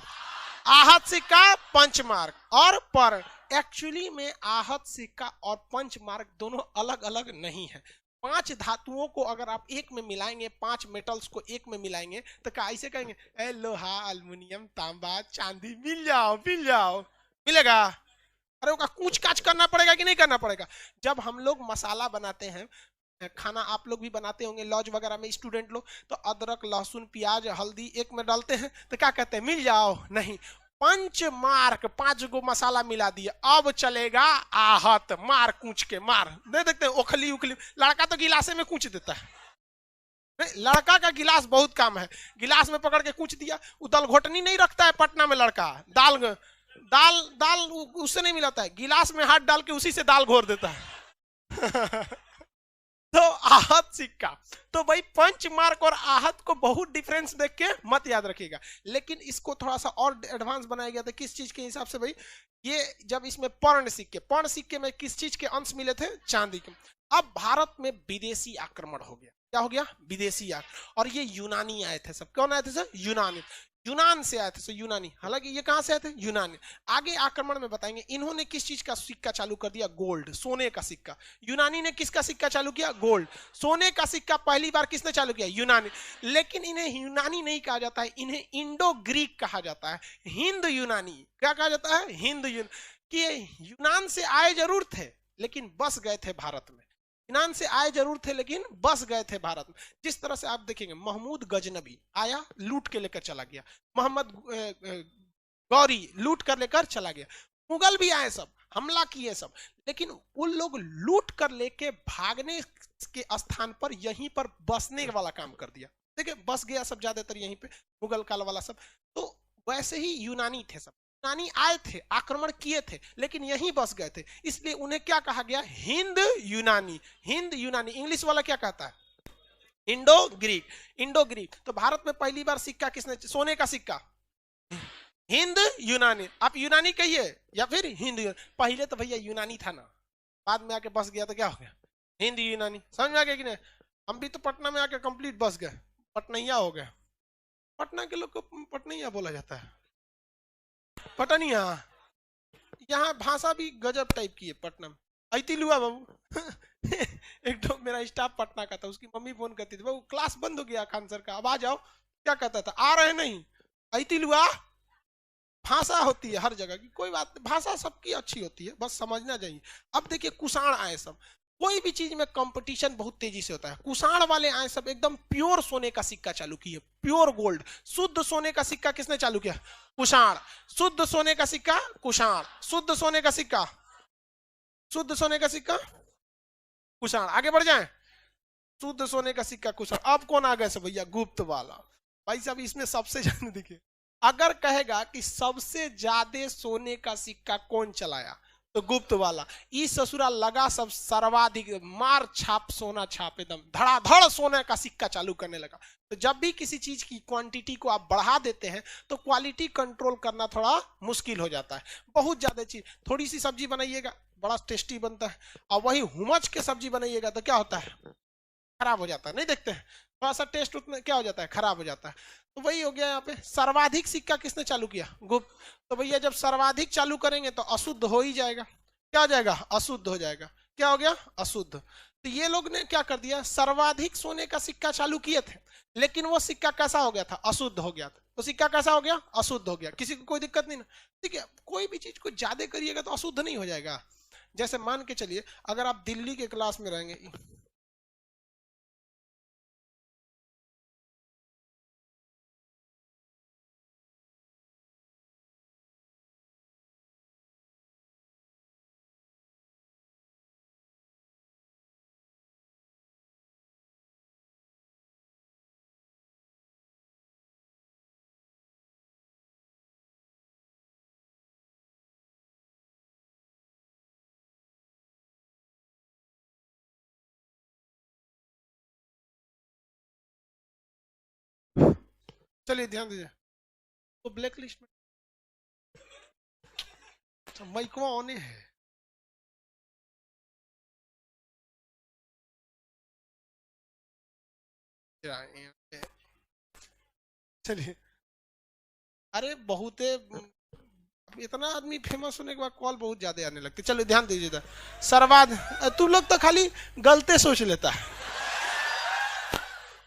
आहत सिक्का, पंचमार्क और पर्ण। एक्चुअली में आहत सिक्का और पंचमार्क दोनों अलग अलग नहीं है। 5 धातुओं को अगर आप एक में मिलाएंगे, 5 मेटल्स को एक में मिलाएंगे तो क्या ऐसे कहेंगे ए लोहा, एल्युमिनियम, तांबा, चांदी मिल जाओ मिल जाओ, मिलेगा? अरे उसका कूच काच करना पड़ेगा कि नहीं करना पड़ेगा? जब हम लोग मसाला बनाते हैं, खाना आप लोग भी बनाते होंगे लॉज वगैरह में, स्टूडेंट लोग, तो अदरक, लहसुन, प्याज, हल्दी एक में डालते हैं तो क्या कहते हैं? मिल जाओ? नहीं, पंचमार्क, 5 गो मसाला मिला दिए, अब चलेगा आहत। मार कूच के मार, नहीं देखते ओखली उखली, लड़का तो गिलासे में कूच देता है। नहीं, लड़का का गिलास बहुत काम है, गिलास में पकड़ के कूच दिया। वो दाल घोटनी नहीं रखता है पटना में लड़का, दाल दाल दाल उससे नहीं मिलाता है, गिलास में हाथ डाल के उसी से दाल घोर देता है। तो आहत सिक्का, तो भाई पंचमार्क और आहत को बहुत डिफरेंस देख के मत याद रखिएगा, लेकिन इसको थोड़ा सा और एडवांस बनाया गया था। किस चीज के हिसाब से भाई? ये जब इसमें पर्ण सिक्के में किस चीज के अंश मिले थे? चांदी के। अब भारत में विदेशी आक्रमण हो गया। क्या हो गया? विदेशी आक्रमण। और ये यूनानी आए थे सब। कौन आए थे सर? यूनानी। यूनान से आए थे सो यूनानी, हालांकि ये कहां से आए थे? यूनानी। आगे आक्रमण में बताएंगे इन्होंने किस चीज का सिक्का चालू कर दिया? गोल्ड, सोने का सिक्का। यूनानी ने किसका सिक्का चालू किया? गोल्ड। सोने का सिक्का पहली बार किसने चालू किया? यूनानी। लेकिन इन्हें यूनानी नहीं कहा जाता है, इन्हें इंडो ग्रीक कहा जाता है, हिंद यूनानी। क्या कहा जाता है? हिंद यूनानी। यूनान से आए जरूर थे लेकिन बस गए थे भारत में। यूनान से आए जरूर थे लेकिन बस गए थे भारत में। जिस तरह से आप देखेंगे महमूद गजनबी आया, लूट के लेकर चला गया। मोहम्मद गौरी लूट कर लेकर चला गया। मुगल भी आए, सब हमला किए सब, लेकिन उन लोग लूट कर लेके भागने के स्थान पर यहीं पर बसने वाला काम कर दिया। देखिए बस गया सब ज्यादातर यहीं पे, मुगल काल वाला सब। तो वैसे ही यूनानी थे सब, यूनानी आए थे, आक्रमण किए थे, लेकिन यहीं बस गए थे, इसलिए उन्हें क्या कहा गया? हिंद यूनानी। हिंद यूनानी। इंग्लिश वाला क्या कहता है? Indo Greek. Indo Greek. तो भारत में पहली बार सिक्का किसने, सोने का सिक्का, हिंद यूनानी। आप यूनानी कहिए या फिर हिंद यूनानी। पहले तो भैया यूनानी था ना, बाद में आके बस गया तो क्या हो गया, हिंद यूनानी। समझ में आ गया कि नहीं? हम भी तो पटना में आके कंप्लीट बस गए, पटनैया हो गया। पटना के लोग को पटनैया बोला जाता है, पटनिया। यहाँ भाषा भी गजब टाइप की है पटना में। ऐतिलुआ बाबू एक तो मेरा स्टाफ पटना का था, उसकी मम्मी फोन करती थी, बाबू क्लास बंद हो गया खान सर का, अब आ जाओ। क्या कहता था, आ रहे नहीं। ऐतिलुआ भाषा होती है हर जगह की, कोई बात नहीं, भाषा सबकी अच्छी होती है, बस समझना चाहिए। अब देखिए कुषाण आए सब, कोई भी चीज में कंपटीशन बहुत तेजी से होता है। कुषाण वाले आए सब एकदम प्योर सोने का सिक्का चालू किए, प्योर गोल्ड, शुद्ध सोने का सिक्का किसने चालू किया, कुषाण। शुद्ध सोने का सिक्का कुषाण, शुद्ध सोने का सिक्का, शुद्ध सोने का सिक्का कुषाण। आगे बढ़ जाए, शुद्ध सोने का सिक्का कुषाण। अब कौन आ गए से भैया, गुप्त वाला। भाई साहब इसमें सबसे ज्यादा देखिए, अगर कहेगा कि सबसे ज्यादा सोने का सिक्का कौन चलाया, तो गुप्त वाला। इस ससुरा लगा सब सर्वाधिक, मार छाप सोना छाप, एकदम धड़ाधड़ सोने का सिक्का चालू करने लगा। तो जब भी किसी चीज की क्वांटिटी को आप बढ़ा देते हैं तो क्वालिटी कंट्रोल करना थोड़ा मुश्किल हो जाता है। बहुत ज्यादा चीज, थोड़ी सी सब्जी बनाइएगा बड़ा टेस्टी बनता है, और वही हुमच के सब्जी बनाइएगा तो क्या होता है, खराब हो जाता है। नहीं देखते हैं, थोड़ा सा टेस्ट उतना क्या हो जाता है, खराब हो जाता है। तो वही हो गया यहाँ पे, सर्वाधिक सिक्का किसने चालू किया, गुप्त। तो भैया जब सर्वाधिक चालू करेंगे तो अशुद्ध हो ही जाएगा। क्या हो जाएगा, अशुद्ध हो जाएगा। क्या हो गया, अशुद्ध। तो ये लोग ने क्या कर दिया, सर्वाधिक सोने का सिक्का चालू किए थे, लेकिन वो सिक्का कैसा हो गया था, अशुद्ध हो गया था। तो सिक्का कैसा हो गया, अशुद्ध हो गया। किसी को कोई दिक्कत नहीं ना, ठीक है। कोई भी चीज को ज्यादा करिएगा तो अशुद्ध नहीं हो जाएगा। जैसे मान के चलिए, अगर आप दिल्ली के क्लास में रहेंगे, चलिए ध्यान दीजिए, तो ब्लैक लिस्ट में माइकवा ऑन है। चलिए, अरे बहुत इतना आदमी फेमस होने के बाद कॉल बहुत ज्यादा आने लगती। चलो ध्यान दीजिए, सर्वाध, तू लोग तो खाली गलते सोच लेता है,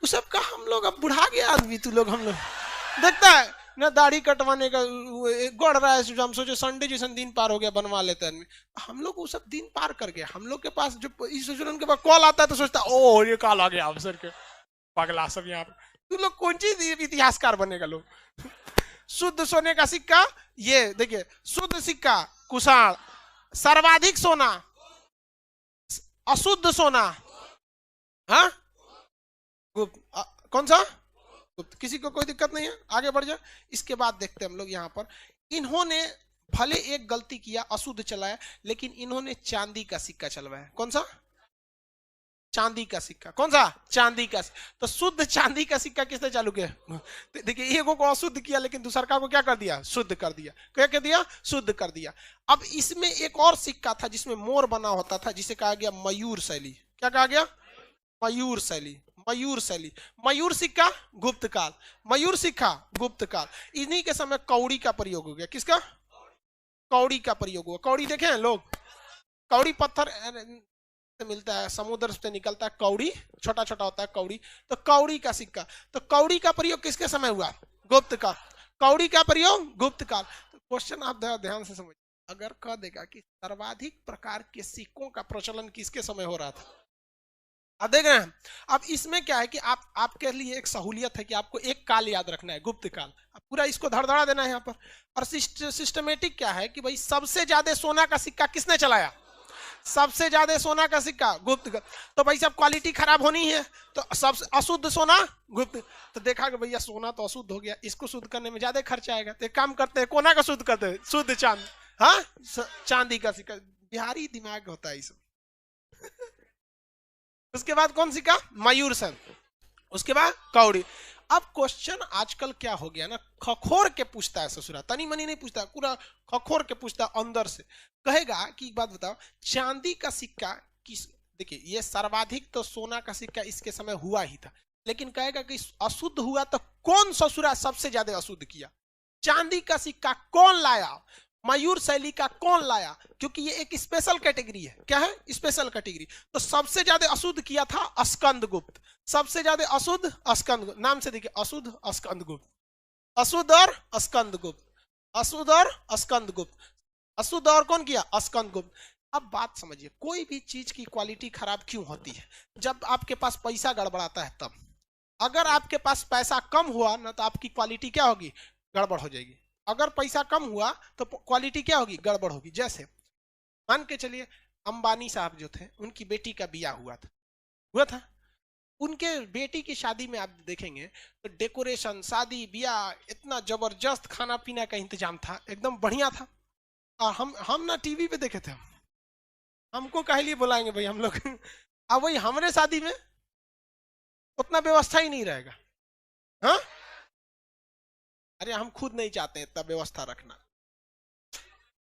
उस सब का। हम लोग अब बुढ़ा गया आदमी, तू लोग हम लोग देखता है ना, दाढ़ी कटवाने का गड़ रहा है, हम सोचे संडे जैसा दिन पार हो गया, बनवा लेते आदमी। हम लोग वो सब दिन पार कर गए। हम लोग के पास जो इस उनके पास कॉल आता है तो सोचता ओ ये कॉल आ गया अफसर के, पगला सब यहाँ पे। तू लोग कौन चीज इतिहासकार बनेगा लोग। शुद्ध सोने का सिक्का, ये देखिए, शुद्ध सिक्का कुषाण, सर्वाधिक सोना अशुद्ध सोना, हाँ गुप्त। कौन सा, गुप्त। किसी को कोई दिक्कत नहीं है, आगे बढ़ जाए। इसके बाद देखते हैं हम लोग यहाँ पर, इन्होंने भले एक गलती किया, अशुद्ध चलाया, लेकिन इन्होंने चांदी का सिक्का चलवाया। कौन सा, चांदी का सिक्का। कौन सा, चांदी का। तो शुद्ध चांदी का सिक्का किसने चालू किया, तो देखिए, एक को अशुद्ध किया लेकिन दूसरा को क्या कर दिया, शुद्ध कर दिया। क्या कर दिया, शुद्ध कर दिया। अब इसमें एक और सिक्का था जिसमें मोर बना होता था, जिसे कहा गया मयूर शैली। क्या कहा गया, मयूर शैली। मयूर शैली, मयूर सिक्का गुप्त काल, मयूर सिक्का गुप्त काल। इन्हीं के समय कौड़ी का प्रयोग हो गया। किसका, कौड़ी का प्रयोग हुआ। कौड़ी देखे हैं लोग, कौड़ी पत्थर से मिलता है, समुद्र से निकलता है कौड़ी, छोटा छोटा होता है कौड़ी। तो कौड़ी का सिक्का, तो कौड़ी का प्रयोग किसके समय हुआ, गुप्त काल। कौड़ी का प्रयोग गुप्त काल। तो क्वेश्चन आप ध्यान से समझिए, अगर कह देगा कि सर्वाधिक प्रकार के सिक्कों का प्रचलन किसके समय हो रहा था, अब देख रहे हैं। अब इसमें क्या है कि आपके लिए एक सहूलियत है कि आपको एक काल याद रखना है, गुप्त काल। अब पूरा इसको धड़धड़ा देना है यहाँ पर। और सिस्टमेटिक क्या है कि भाई सबसे ज्यादा सोना का सिक्का किसने चलाया, सबसे ज्यादा सोना का सिक्का गुप्त काल। तो भाई सब क्वालिटी खराब होनी है, तो सबसे अशुद्ध सोना गुप्त। तो देखा कि भैया सोना तो अशुद्ध हो गया, इसको शुद्ध करने में ज्यादा खर्चा आएगा, तो एक काम करते हैं कोना का शुद्ध करते हैं, शुद्ध चांद, हाँ चांदी का सिक्का। बिहारी दिमाग होता है ये सब। उसके बाद कौन सिक्का, मयूर सन। उसके बाद कौड़ी। अब क्वेश्चन आजकल क्या हो गया ना, खखोर के पूछता है ससुरा, तनी मनी नहीं पूछता, पूरा खखोर के पूछता अंदर से। कहेगा कि एक बात बताओ, चांदी का सिक्का किस, देखिए ये सर्वाधिक तो सोना का सिक्का इसके समय हुआ ही था, लेकिन कहेगा कि अशुद्ध हुआ तो कौन ससुरा सबसे ज्यादा अशुद्ध किया? चांदी का सिक्का कौन लाया, मयूर शैली का कौन लाया? क्योंकि ये एक स्पेशल कैटेगरी है। क्या है? Special category. तो सबसे ज्यादा अशुद्ध किया था स्कंदगुप्त, सबसे ज्यादा अशुद्ध स्कंदगुप्त। नाम से देखिए, अशुद्ध स्कंदगुप्त, अशुद्ध और स्कंदगुप्त, अशुद्ध और स्कंदगुप्त, अशुद्ध और कौन किया? स्कंदगुप्त। अब बात समझिए, कोई भी चीज की क्वालिटी खराब क्यों होती है? जब आपके पास पैसा गड़बड़ाता है तब। अगर आपके पास पैसा कम हुआ ना तो आपकी क्वालिटी क्या होगी? गड़बड़ हो जाएगी। अगर पैसा कम हुआ तो क्वालिटी क्या होगी? गड़बड़ होगी। जैसे मान के चलिए अंबानी साहब जो थे, उनकी बेटी का बियाह हुआ था। उनके बेटी की शादी में आप देखेंगे तो डेकोरेशन, शादी ब्याह, इतना जबरदस्त खाना पीना का इंतजाम था, एकदम बढ़िया था। और हम ना टीवी पे देखे थे, हमको काहे लिए बुलाएंगे भाई हम लोग अब वही हमारे शादी में उतना व्यवस्था ही नहीं रहेगा। हाँ, अरे हम खुद नहीं चाहते इतना व्यवस्था रखना।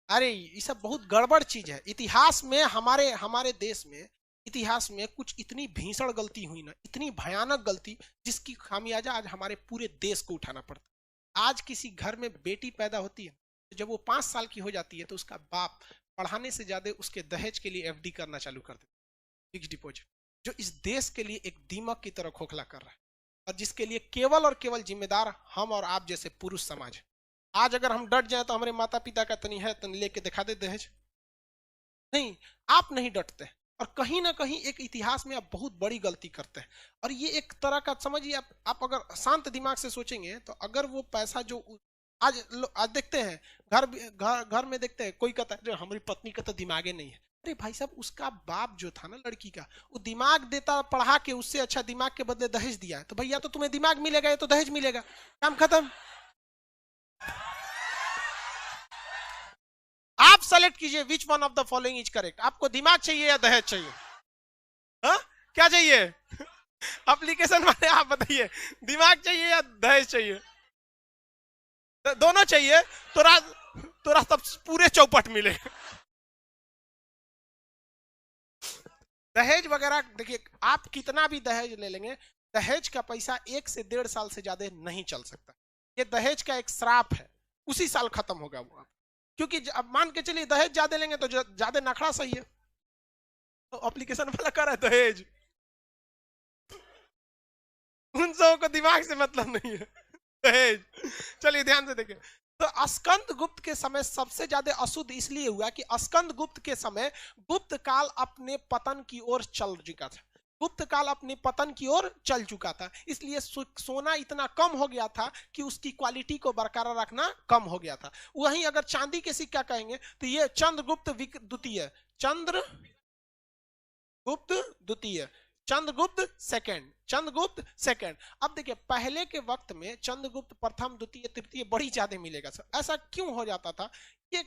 अरे ये सब बहुत गड़बड़ चीज है। इतिहास में हमारे हमारे देश में इतिहास में कुछ इतनी भीषण गलती हुई ना, इतनी भयानक गलती, जिसकी खामियाजा आज हमारे पूरे देश को उठाना पड़ता। आज किसी घर में बेटी पैदा होती है तो जब वो 5 साल की हो जाती है तो उसका बाप पढ़ाने से ज्यादा उसके दहेज के लिए एफडी करना चालू कर देता, फिक्स डिपॉजिट, जो इस देश के लिए एक दीमक की तरह खोखला कर रहा है, और जिसके लिए केवल और केवल जिम्मेदार हम और आप जैसे पुरुष समाज है। आज अगर हम डट जाए तो हमारे माता पिता का तनी है, तनी लेके दिखा दे दहेज। नहीं, आप नहीं डटते, और कहीं ना कहीं एक इतिहास में आप बहुत बड़ी गलती करते हैं। और ये एक तरह का समझिए, आप अगर शांत दिमाग से सोचेंगे तो अगर वो पैसा जो आज देखते हैं घर में देखते हैं, कोई कहता है हमारी पत्नी का तो दिमागे नहीं है। अरे भाई साहब, उसका बाप जो था ना लड़की का, वो दिमाग देता पढ़ा के, उससे अच्छा दिमाग के बदले दहेज दिया है, तो भैया तो तुम्हें दिमाग मिलेगा, ये तो दहेज मिलेगा, काम खत्म। आप सेलेक्ट कीजिए which one of the following is correct. आपको दिमाग चाहिए या दहेज चाहिए? हा? क्या चाहिए? एप्लीकेशन वाले आप बताइए, दिमाग चाहिए या दहेज चाहिए? दोनों चाहिए तो रास्ता पूरे चौपट मिले। दहेज वगैरह देखिए, आप कितना भी दहेज ले लेंगे, दहेज का पैसा 1 से 1.5 साल से ज्यादा नहीं चल सकता। ये दहेज का एक श्राप है, उसी साल खत्म होगा वो। क्योंकि अब मान के चलिए दहेज ज्यादा लेंगे तो ज्यादा नखरा सही है, तो एप्लीकेशन वाला कर रहा है दहेज, उन सबों को दिमाग से मतलब नहीं है, दहेज। चलिए ध्यान से देखिए, तो स्कंदगुप्त के समय सबसे ज्यादा अशुद्ध इसलिए हुआ कि स्कंदगुप्त के समय गुप्त काल अपने पतन की ओर चल चुका था, गुप्त काल अपने पतन की ओर चल चुका था, इसलिए सोना इतना कम हो गया था कि उसकी क्वालिटी को बरकरार रखना कम हो गया था। वहीं अगर चांदी के सिक्का कहेंगे तो ये चंद्रगुप्त द्वितीय, चंद्रगुप्त द्वितीय, चंद्रगुप्त सेकंड, चंद्रगुप्त सेकंड। अब देखिए, पहले के वक्त में चंद्रगुप्त प्रथम द्वितीय तृतीय बड़ी ज्यादा मिलेगा सर। ऐसा क्यों हो जाता था? ये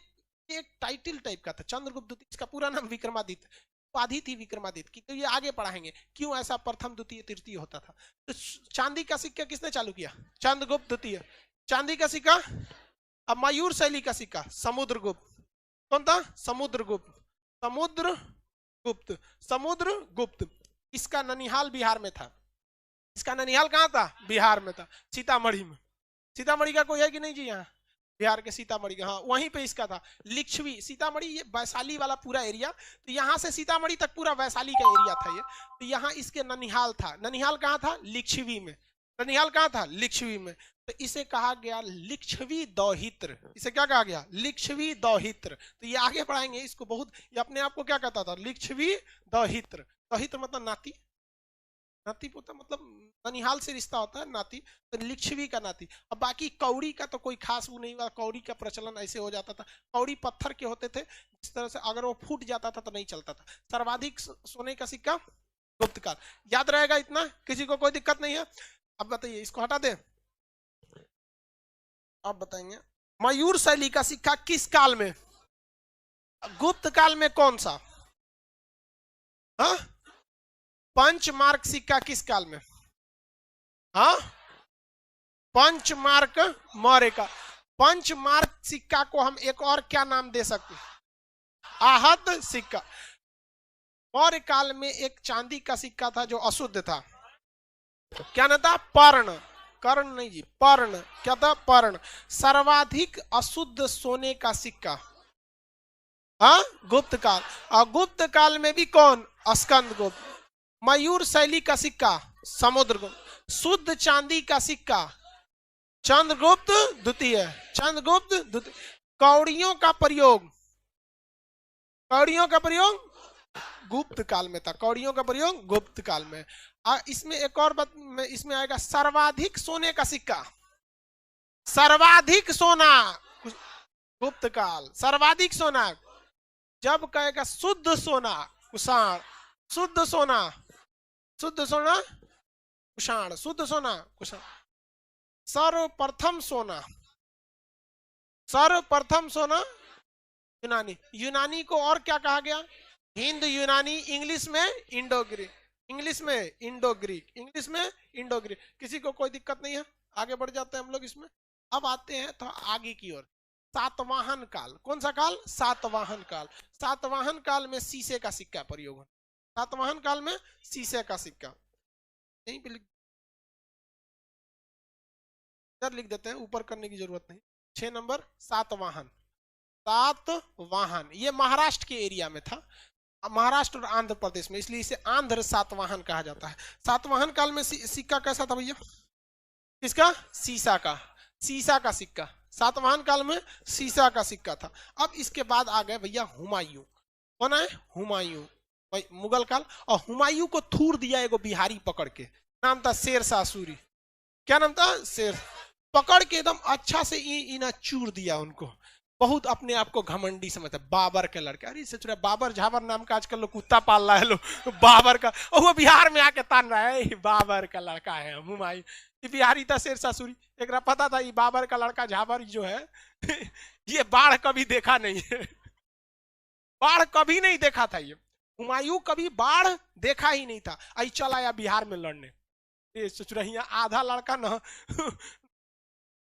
एक टाइटल टाइप का था, चंद्रगुप्त द्वितीय, इसका पूरा नाम विक्रमादित्य, उपाधि थी विक्रमादित्य की, तो ये आगे पढ़ाएंगे क्यों ऐसा प्रथम द्वितीय तृतीय होता था। तो चांदी का सिक्का किसने चालू किया? चंद्रगुप्त द्वितीय। चांदी का सिक्का। अब मयूर शैली का सिक्का समुद्रगुप्त। कौन था? समुद्रगुप्त, समुद्रगुप्त, समुद्रगुप्त। इसका ननिहाल बिहार में था। इसका ननिहाल कहाँ था? बिहार में था, सीतामढ़ी में। सीतामढ़ी का कोई है कि नहीं जी? यहाँ बिहार के सीतामढ़ी का, हाँ वहीं पे इसका था। लिच्छवी, सीतामढ़ी ये वैशाली वाला पूरा एरिया, तो यहाँ से सीतामढ़ी तक पूरा वैशाली का एरिया था ये। तो यहाँ इसके ननिहाल था। ननिहाल कहाँ था? लिच्छवी में। ननिहाल कहाँ था? लिच्छवी में। तो इसे कहा गया लिच्छवी दौहित्र। इसे क्या कहा गया? लिच्छवी दौहित्र। तो ये आगे पढ़ाएंगे इसको बहुत, ये अपने आप को क्या कहता था? लिच्छवी दौहित्र। दौहित्र मतलब नाती, नाती पोता, मतलब ननिहाल से रिश्ता होता है नाती, तो लिच्छवी का नाती। अब बाकी कौड़ी का तो कोई खास वो नहीं हुआ, कौड़ी का प्रचलन ऐसे हो जाता था। कौड़ी पत्थर के होते थे, जिस तरह से अगर वो फूट जाता था तो नहीं चलता था। सर्वाधिक सोने का सिक्का गुप्त काल। याद रहेगा इतना? किसी को कोई दिक्कत नहीं है? अब बताइए, इसको हटा दे। अब बताएंगे मयूर शैली का सिक्का किस काल में? गुप्त काल में। कौन सा? हाँ, पंच मार्क सिक्का किस काल में? हाँ, पंचमार्क मौर्य का। पंचमार्क सिक्का को हम एक और क्या नाम दे सकते हैं? आहत सिक्का। मौर्य काल में एक चांदी का सिक्का था जो अशुद्ध था, क्या ना था? पर्ण। कर्ण नहीं जी, पर्ण। क्या था? पर्ण। सर्वाधिक अशुद्ध सोने का सिक्का, हाँ, गुप्त काल। और गुप्त काल में भी कौन? स्कंद गुप्त। मयूर शैली का सिक्का, समुद्रगुप्त। शुद्ध चांदी का सिक्का, चंद्रगुप्त द्वितीय। चंद्रगुप्त द्वितीय। कौड़ियों का प्रयोग, कौड़ियों का प्रयोग गुप्त काल में था। कौड़ियों का प्रयोग गुप्त काल में। इसमें एक और बात में इसमें आएगा, सर्वाधिक सोने का सिक्का, सर्वाधिक सोना गुप्त काल। सर्वाधिक सोना जब कहेगा शुद्ध सोना, कुषाण। शुद्ध सोना, शुद्ध सोना कुषाण। शुद्ध सोना कुषाण। सर्वप्रथम सोना, सर्वप्रथम सोना यूनानी। यूनानी को और क्या कहा गया? हिंद यूनानी। इंग्लिश में इंडो ग्रीक, इंग्लिश में इंडो ग्रीक, इंग्लिश में इंडो ग्रीक। किसी को कोई दिक्कत नहीं है? आगे बढ़ जाते हैं हम लोग इसमें। अब आते हैं तो आगे की ओर, सातवाहन काल। कौन सा काल? सातवाहन काल। सातवाहन काल में शीशे का सिक्का प्रयोग हो। सातवाहन काल में शीशे का सिक्का, यहीं पे लिख देते हैं, ऊपर करने की जरूरत नहीं। 6 नंबर सातवाहन। सातवाहन ये महाराष्ट्र के एरिया में था, महाराष्ट्र और आंध्र प्रदेश में, इसलिए इसे आंध्र सातवाहन कहा जाता है। सातवाहन काल में सिक्का कैसा था भैया? किसका? शीशा का। शीशा का सिक्का। सातवाहन काल में शीशा का सिक्का था। अब इसके बाद आ गए भैया हुमायूं। कौन है? हुमायूं, मुगल काल। और हुमायूं को थूर दिया एगो बिहारी पकड़ के, नाम था शेर शाह सूरी। क्या नाम था? शेर। पकड़ के एकदम अच्छा से इना चूर दिया उनको। बहुत अपने आप को घमंडी समझता, बाबर के लड़के। अरे सचुरा, बाबर झाबर नाम का आजकल लोग कुत्ता पाल रहा है लोग, बाबर का। और वो बिहार में आके तान रहा है बाबर का लड़का है हुमायूं। ये बिहारी था शेर शाह सूरी। एक पता था ये बाबर का लड़का झाबर जो है ये बाढ़ कभी देखा नहीं है, बाढ़ कभी नहीं देखा था ये। हुमायूं कभी बाढ़ देखा ही नहीं था। आई चल आया बिहार में लड़ने। ये सचुरा आधा लड़का न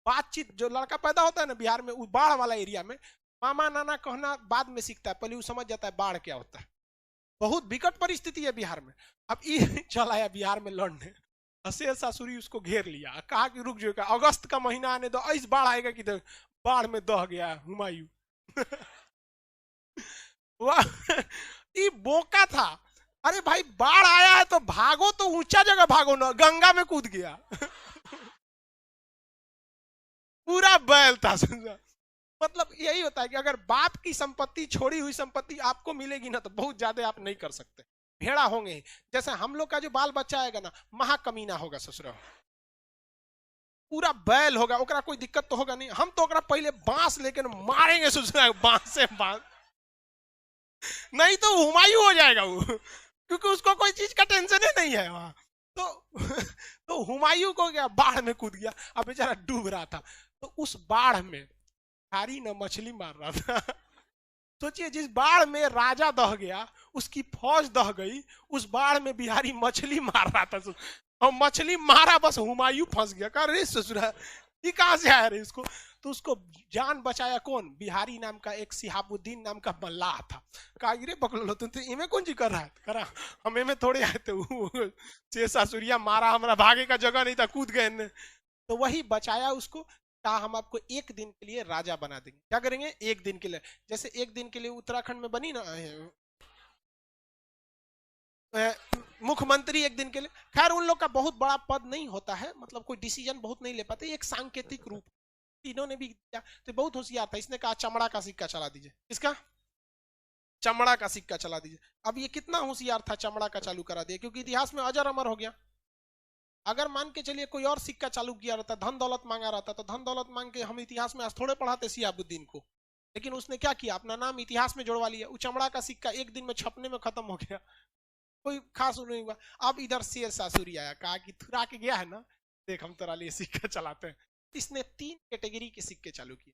बातचीत, जो लड़का पैदा होता है ना बिहार में, बाढ़ वाला एरिया में, मामा नाना कहना बाद में सीखता है, पहले वो समझ जाता है बाढ़ क्या होता है। बहुत विकट परिस्थिति है बिहार में। अब ये चल आया बिहार में लड़ने, शेर शाह सूरी उसको घेर लिया, कहा कि रुक जाओ, अगस्त का महीना आने दो, ऐस बाढ़ आएगा कि बाढ़ में दह गया हुमायूं। ये बोका था। अरे भाई बाढ़ आया है तो भागो, तो ऊंचा जगह भागो ना, गंगा में कूद गया। पूरा बैल था। मतलब यही होता है कि अगर बाप की संपत्ति, छोड़ी हुई संपत्ति आपको मिलेगी ना, तो बहुत ज्यादा आप नहीं कर सकते, भेड़ा होंगे। जैसे हम लोग का जो बाल बच्चा आएगा ना, महाकमीना होगा ससुरा, पूरा बैल होगा, ओकरा कोई दिक्कत तो होगा नहीं। हम तो ओकरा पहले बांस लेके मारेंगे ससुरा, बांस से बांस, नहीं तो हुमायूं हो जाएगा वो, क्योंकि उसको कोई चीज का टेंशन ही नहीं है वहां। तो हुमायूं को क्या, बाढ़ में कूद गया। अब बेचारा डूब रहा था, तो उस बाढ़ में बिहारी न मछली मार रहा था। सोचिए, जिस बाढ़ में राजा दह गया, उसकी फौज दह गई, उस बाढ़ में बिहारी मछली मार रहा था, और मछली मारा, बस हुमायूं फंस गया। कह रहे ससुरा ये कहां से आया रे इसको? तो उसको जान बचाया कौन? बिहारी नाम का एक सिहाबुद्दीन नाम का मल्लाह था। कहा रे पकड़ तुम, इमे कौन जी कर रहा है? करा हम में थोड़े आए थे, शेर शाह सूरिया मारा, हमारा भागे का जगह नहीं था, कूद गए। तो वही बचाया उसको। कहा हम आपको एक दिन के लिए राजा बना देंगे। क्या करेंगे? एक दिन के लिए। जैसे एक दिन के लिए उत्तराखंड में बनी ना मुख्यमंत्री, एक दिन के लिए। खैर उन लोग का बहुत बड़ा पद नहीं होता है, मतलब कोई डिसीजन बहुत नहीं ले पाते, एक सांकेतिक रूप इन्होंने भी किया। तो बहुत होशियार था, इसने कहा चमड़ा का सिक्का चला दीजिए। किसका? चमड़ा का सिक्का चला दीजिए। अब ये कितना होशियार था, चमड़ा का चालू करा दिया, क्योंकि इतिहास में अजर अमर हो गया। अगर मान के चलिए कोई और सिक्का चालू किया रहता, धन दौलत मांगा रहता, तो धन दौलत मांग के हम इतिहास में आज थोड़े पढ़ाते सिहाबुद्दीन को। लेकिन उसने क्या किया, अपना नाम इतिहास में जोड़वा लिया। वो चमड़ा का सिक्का एक दिन में छपने में खत्म हो गया, कोई खास नहीं हुआ। अब इधर शेर शाह सूरी आया, कहा कि थुरा के गया है ना, देख हम तेरा लिए सिक्का चलाते हैं। इसने 3 कैटेगरी के सिक्के चालू किए,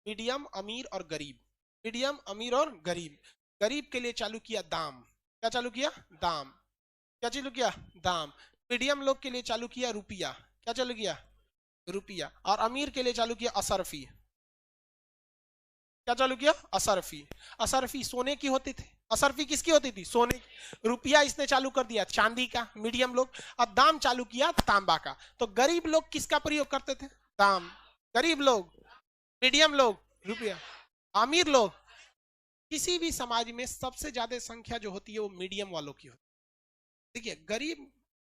मीडियम, अमीर और गरीब। मीडियम, अमीर और गरीब। गरीब के लिए चालू किया दाम। क्या चालू किया? दाम। क्या चालू किया? दाम। मीडियम लोग के लिए चालू किया रुपया, क्या चालू किया? रुपया। और अमीर के लिए चालू किया असरफी, क्या चालू किया? असरफी। असरफी सोने की होती थी, असरफी किसकी होती थी? सोने की। रुपया इसने चालू कर दिया चांदी का, मीडियम लोग। और दाम चालू किया तांबा का। तो गरीब लोग किसका प्रयोग करते थे? दाम। गरीब लोग, मीडियम लोग रुपया, अमीर लोग। किसी भी समाज में सबसे ज्यादा संख्या जो होती है वो मीडियम वालों की होती है। देखिए गरीब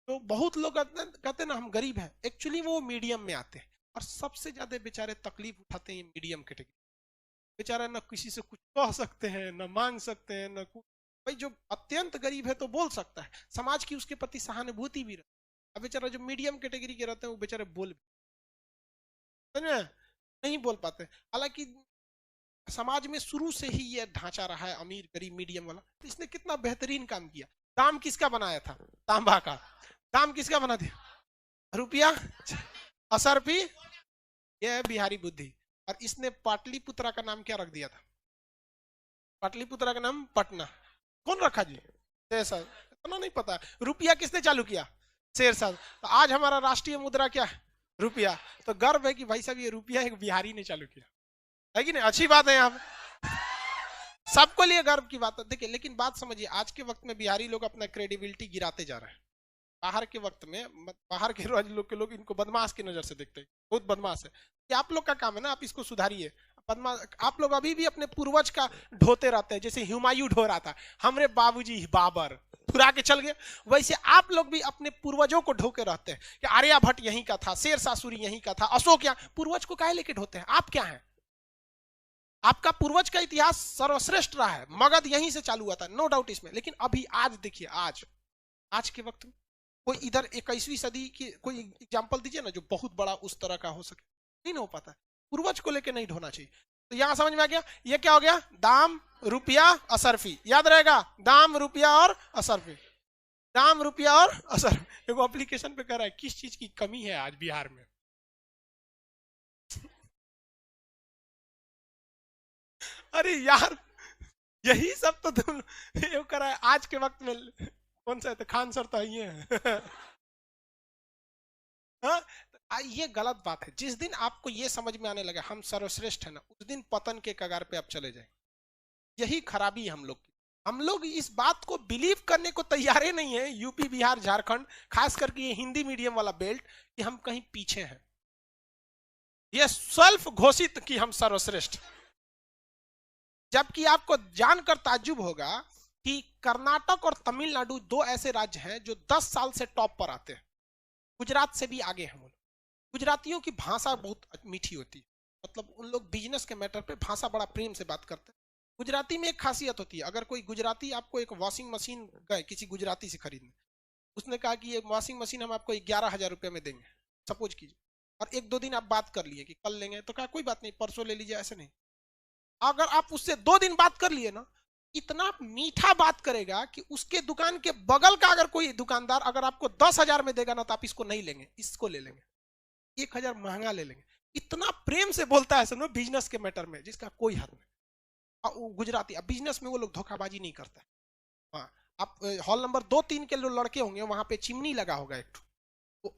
तो बहुत लोग कहते हैं ना हम गरीब हैं, एक्चुअली वो मीडियम में आते हैं। और सबसे ज्यादा बेचारे तकलीफ उठाते हैं मीडियम कैटेगरी। बेचारा ना किसी से कुछ कह सकते हैं, ना मांग सकते हैं, ना कुछ। भाई जो अत्यंत गरीब है तो बोल सकता है, समाज की उसके प्रति सहानुभूति भी रहती है। अब बेचारा जो मीडियम कैटेगरी के रहते हैं वो बेचारे बोल भी नहीं बोल पाते। हालांकि समाज में शुरू से ही ये ढांचा रहा है अमीर गरीब मीडियम वाला। तो इसने कितना बेहतरीन काम किया। दाम किसका बनाया था? तांबा का। दाम किसका बना दिया? रुपया। असरफी, यह है बिहारी बुद्धि। और इसने पाटलिपुत्रा का नाम क्या रख दिया था? पाटलिपुत्रा का नाम पटना। कौन रखा जी? शेरशाह। इतना नहीं पता। रुपया किसने चालू किया? शेरशाह। तो आज हमारा राष्ट्रीय मुद्रा क्या है? रुपया। तो गर्व है कि भाई साहब ये रुपया एक बिहारी ने चालू किया है कि नहीं? अच्छी बात है। यहाँ सबको लिए गर्व की बात है। देखिए लेकिन बात समझिए, आज के वक्त में बिहारी लोग अपना क्रेडिबिलिटी गिराते जा रहे हैं। बाहर के वक्त में, बाहर के लोग इनको बदमाश की नजर से देखते हैं, बहुत बदमाश है। ये आप लोग का काम है ना, आप इसको सुधारिए। आप लोग अभी भी अपने पूर्वज का ढोते रहते हैं, जैसे हुमायूं ढो रहा था, हमरे बाबूजी बाबर ठुरा के चल गए। वैसे आप लोग भी अपने पूर्वजों को ढो के रहते हैं कि आर्यभट्ट यहीं का था, शेरशाह सूरी यहीं का था, अशोक यहाँ। पूर्वज को काहे लेके ढोते हैं? आप क्या हैं? आपका पूर्वज का इतिहास सर्वश्रेष्ठ रहा है, मगध यहीं से चालू हुआ था, नो डाउट इसमें। लेकिन अभी आज देखिए, आज के वक्त में कोई इधर 21वीं सदी की कोई एग्जांपल दीजिए ना जो बहुत बड़ा उस तरह का हो सके। नहीं हो पाता। पूर्वज को लेके नहीं ढोना चाहिए। तो यहां समझ में आ गया ये क्या हो गया? दाम, रुपया, असरफी। याद रहेगा, दाम, रुपया और असरफी। दाम, रुपया और असरफी। देखो एप्लीकेशन पे कह रहा है किस चीज की कमी है आज बिहार में। अरे यार यही सब तो तुम ये करा है आज के वक्त में। कौन सा है? तो खान सर तो ये है। हाँ? ये गलत बात है। जिस दिन आपको ये समझ में आने लगा हम सर्वश्रेष्ठ है ना, उस दिन पतन के कगार पे आप चले जाए। यही खराबी है हम लोग की। हम लोग इस बात को बिलीव करने को तैयार ही नहीं है, यूपी बिहार झारखंड खास करके ये हिंदी मीडियम वाला बेल्ट, कि हम कहीं पीछे हैं। ये सेल्फ घोषित कि हम सर्वश्रेष्ठ। जबकि आपको जानकर ताज्जुब होगा कि कर्नाटक और तमिलनाडु दो ऐसे राज्य हैं जो 10 साल से टॉप पर आते हैं। गुजरात से भी आगे हैं। गुजरातियों की भाषा बहुत मीठी होती है। मतलब उन लोग बिजनेस के मैटर पे भाषा बड़ा प्रेम से बात करते हैं। गुजराती में एक खासियत होती है, अगर कोई गुजराती आपको एक वॉशिंग मशीन गए किसी गुजराती से खरीदने, उसने कहा कि ये वॉशिंग मशीन हम आपको 11,000 रुपये में देंगे, सपोज कीजिए, और 1-2 दिन आप बात कर लिए कि कल लेंगे, तो कहा कोई बात नहीं परसों ले लीजिए। ऐसे नहीं, अगर आप उससे 2 दिन बात कर लिए ना, इतना मीठा बात करेगा कि उसके दुकान के बगल का अगर कोई दुकानदार अगर आपको 10,000 में देगा ना, तो आप इसको नहीं लेंगे, इसको ले लेंगे, 1,000 महंगा ले लेंगे। इतना प्रेम से बोलता है समझो बिजनेस के मैटर में, जिसका कोई हद नहीं। गुजराती अब बिजनेस में वो लोग धोखाबाजी नहीं करता है। हाँ, आप हॉल नंबर 2-3 के जो लड़के होंगे वहां पे चिमनी लगा होगा एक, वो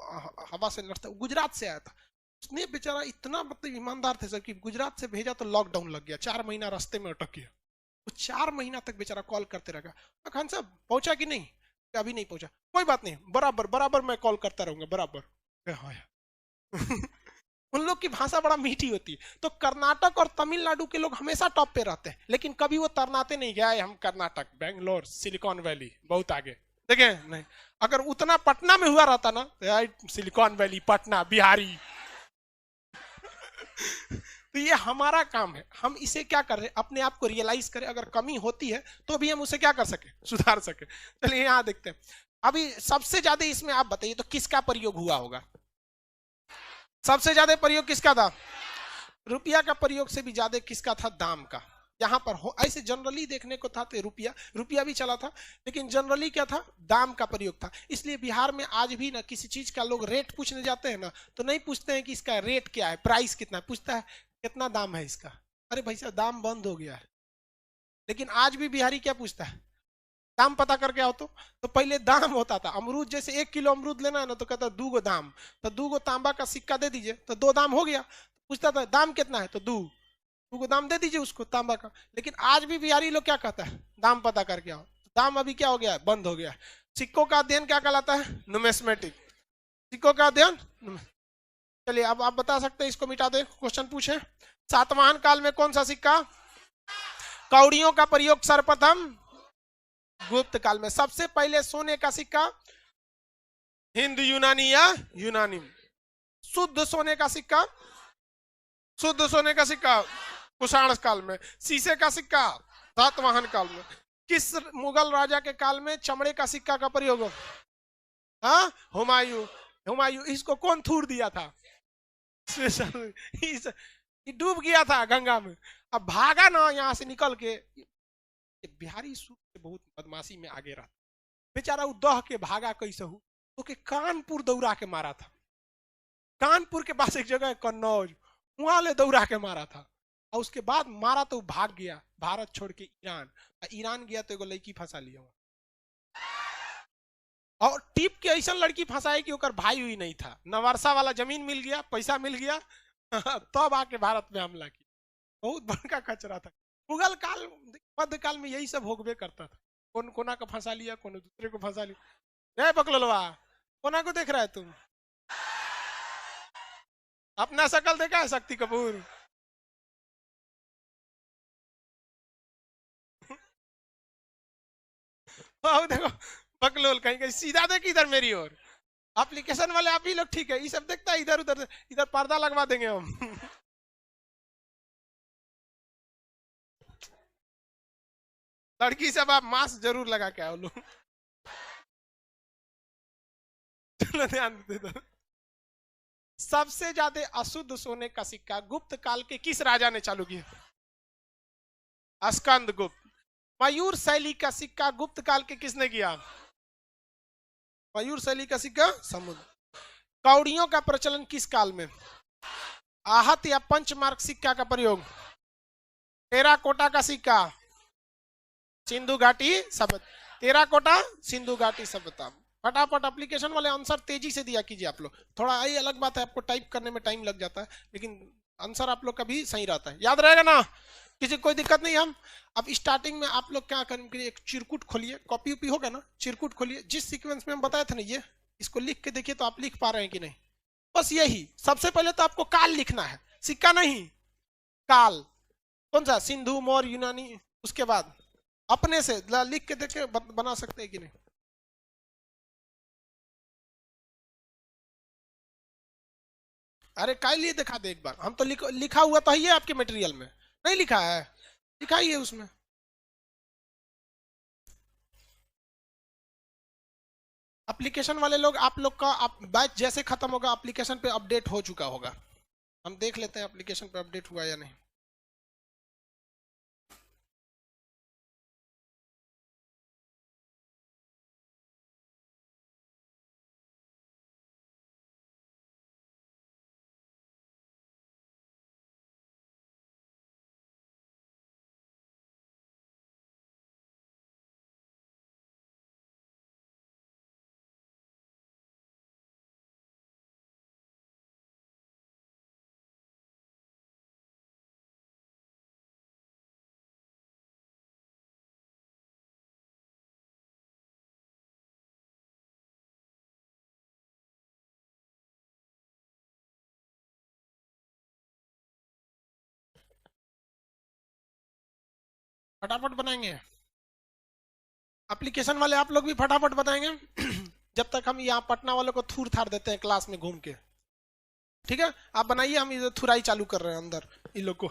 हवा से लड़ता। गुजरात से आया था, उसने बेचारा इतना मतलब ईमानदार थे सर कि गुजरात से भेजा तो लॉकडाउन लग गया, 4 महीना रास्ते में अटक गया। तो 4 महीना तक बेचारा कॉल करते रहा, खान साहब पहुंचा कि नहीं? अभी नहीं पहुंचा, कोई बात नहीं, बराबर बराबर मैं कॉल करता रहूंगा बराबर। उन लोग की भाषा बड़ा मीठी होती है। तो कर्नाटक और तमिलनाडु के लोग हमेशा टॉप पे रहते हैं, लेकिन कभी वो तरनाते नहीं गया हम कर्नाटक, बेंगलोर, सिलिकॉन वैली बहुत आगे, देखे नहीं। अगर उतना पटना में हुआ रहता ना, सिलिकॉन वैली, पटना, बिहारी। तो ये हमारा काम है, हम इसे क्या कर रहे हैं, अपने आप को रियलाइज करें। अगर कमी होती है तो भी हम उसे क्या कर सके, सुधार सके। चलिए यहां देखते हैं। अभी सबसे ज्यादा इसमें आप बताइए तो किसका प्रयोग हुआ होगा? सबसे ज्यादा प्रयोग किसका था? रुपया का प्रयोग से भी ज्यादा किसका था? दाम का। यहाँ पर हो ऐसे जनरली देखने को था तो रुपया भी चला था, लेकिन जनरली क्या था? दाम का प्रयोग था। इसलिए बिहार में आज भी ना किसी चीज का लोग रेट पूछने जाते हैं ना, तो नहीं पूछते हैं कि इसका रेट क्या है, प्राइस कितना है, पूछता है कितना दाम है इसका। अरे भाई साहब दाम बंद हो गया है। लेकिन आज भी बिहारी क्या पूछता है? दाम पता करके आओ। तो पहले दाम होता था, अमरूद जैसे 1 किलो अमरूद लेना है ना तो कहता 2 गो दाम, तो 2 गो तांबा का सिक्का दे दीजिए तो 2 दाम हो गया। पूछता था दाम कितना है तो 2 को दाम दे दीजिए उसको तांबा का। लेकिन आज भी बिहारी लोग क्या कहता है, दाम पता करके आओ। दाम अभी क्या हो गया, बंद हो गया। सिक्कों का अध्ययन क्या कहलाता है, नुमिस्मेटिक, सिक्कों का अध्ययन। चलिए अब आप बता सकते हैं, इसको मिटा दे, क्वेश्चन पूछे। सातवाहन काल में कौन सा सिक्का, कौड़ियों का प्रयोग सर्वप्रथम गुप्त काल में। सबसे पहले सोने का सिक्का हिंद यूनानी या यूनानी, शुद्ध सोने का सिक्का, शुद्ध सोने का सिक्का कुषाण काल में। शीशे का सिक्का सातवाहन काल में। किस मुगल राजा के काल में चमड़े का सिक्का का प्रयोग हो, हाँ हुमायूं। हुमायूं, इसको कौन थूर दिया था, डूब गया था गंगा में। अब भागा ना यहाँ से निकल के, बिहारी सूट से बहुत बदमाशी में आगे रहा, बेचारा वो दह के भागा कैसे हो, तो के कानपुर दौड़ा के मारा था। कानपुर के पास एक जगह है कन्नौज, वहां ले दौड़ा के मारा था। और उसके बाद मारा तो भाग गया भारत छोड़ के ईरान, ईरान गया तो एगो लड़की फंसा लिया, और टिप के ऐसा लड़की फंसाई कि ओकर भाई हुई नहीं था। नवारसा वाला जमीन मिल गया, पैसा मिल गया, तब आके भारत में हमला किया। बहुत बड़का कचरा था। मुगल काल मध्य काल में यही सब होगबे करता था, कौन कोना को फंसा लिया, कौन दूसरे को फंसा लिया। बकलोलवा, कोना को देख रहा है तुम, अपना शकल देखा है शक्ति कपूर। देखो बकलोल कहीं कहीं, सीधा देख इधर मेरी ओर। एप्लीकेशन वाले आप ही लोग ठीक है, ये सब देखता है इधर उधर, इधर पर्दा लगवा देंगे हम। लड़की सब आप मास्क जरूर लगा के आओ लोग। चलो ध्यान देते। सबसे ज्यादा अशुद्ध सोने का सिक्का गुप्त काल के किस राजा ने चालू किया, स्कंद गुप्त। मयूर शैली का सिक्का गुप्त काल के किसने किया, मयूर शैली का सिक्का समुद्र। कौड़ियों का प्रचलन किस काल में, आहत या पंचमार्क सिक्का का प्रयोग, टेराकोटा का सिक्का, सिंधु घाटी सभ्यता, टेराकोटा सिंधु घाटी सभ्यता। फटाफट एप्लीकेशन वाले आंसर तेजी से दिया कीजिए आप लोग। थोड़ा यही अलग बात है, आपको टाइप करने में टाइम लग जाता है, लेकिन आंसर आप लोग का भी सही रहता है, याद रहेगा ना, किसी कोई दिक्कत नहीं। हम अब स्टार्टिंग में आप लोग क्या करेंगे, एक चिरकुट खोलिए, कॉपी उपी होगा ना, चिरकुट खोलिए, जिस सीक्वेंस में हम बताए थे ना, ये इसको लिख के देखिए तो आप लिख पा रहे हैं कि नहीं। बस यही, सबसे पहले तो आपको काल लिखना है, सिक्का नहीं, काल कौन सा, सिंधु मौर्य यूनानी। उसके बाद अपने से लिख के देखे बना सकते हैं कि नहीं। अरे काय लिए दिखा दे एक बार, हम तो लिखा हुआ तो है आपके मटेरियल में, नहीं लिखा है, दिखाइए उसमें। एप्लीकेशन वाले लोग, आप लोग का बैच जैसे खत्म होगा एप्लीकेशन पे अपडेट हो चुका होगा, हम देख लेते हैं एप्लीकेशन पे अपडेट हुआ या नहीं। फटाफट बनाएंगे एप्लीकेशन वाले, आप लोग भी फटाफट बताएंगे। जब तक हम यहाँ पटना वालों को थूर थार देते हैं क्लास में घूम के, ठीक है, आप बनाइए, हम इधर थुराई चालू कर रहे हैं अंदर इन लोग को।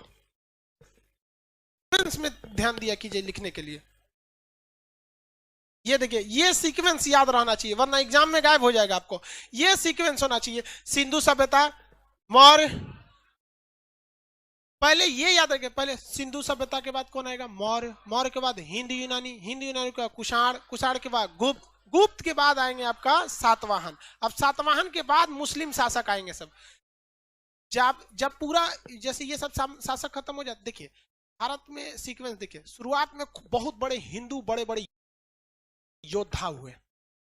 इसमें ध्यान दिया कीजिए लिखने के लिए। ये देखिए, ये सीक्वेंस याद रहना चाहिए वरना एग्जाम में गायब हो जाएगा आपको। ये सीक्वेंस होना चाहिए, सिंधु सभ्यता, मौर्य, पहले ये याद रखें, पहले सिंधु सभ्यता के बाद कौन आएगा, मौर्य, मौर्य के बाद हिंद यूनानी, हिंद यूनानी के बाद कुषाण, कुषाण के बाद गुप्त, गुप्त के बाद आएंगे आपका सातवाहन। अब सातवाहन के बाद मुस्लिम शासक आएंगे सब। जब पूरा जैसे ये सब शासक खत्म हो जाते, देखिए भारत में सीक्वेंस देखिए, शुरुआत में बहुत बड़े हिंदू बड़े बड़े योद्धा हुए,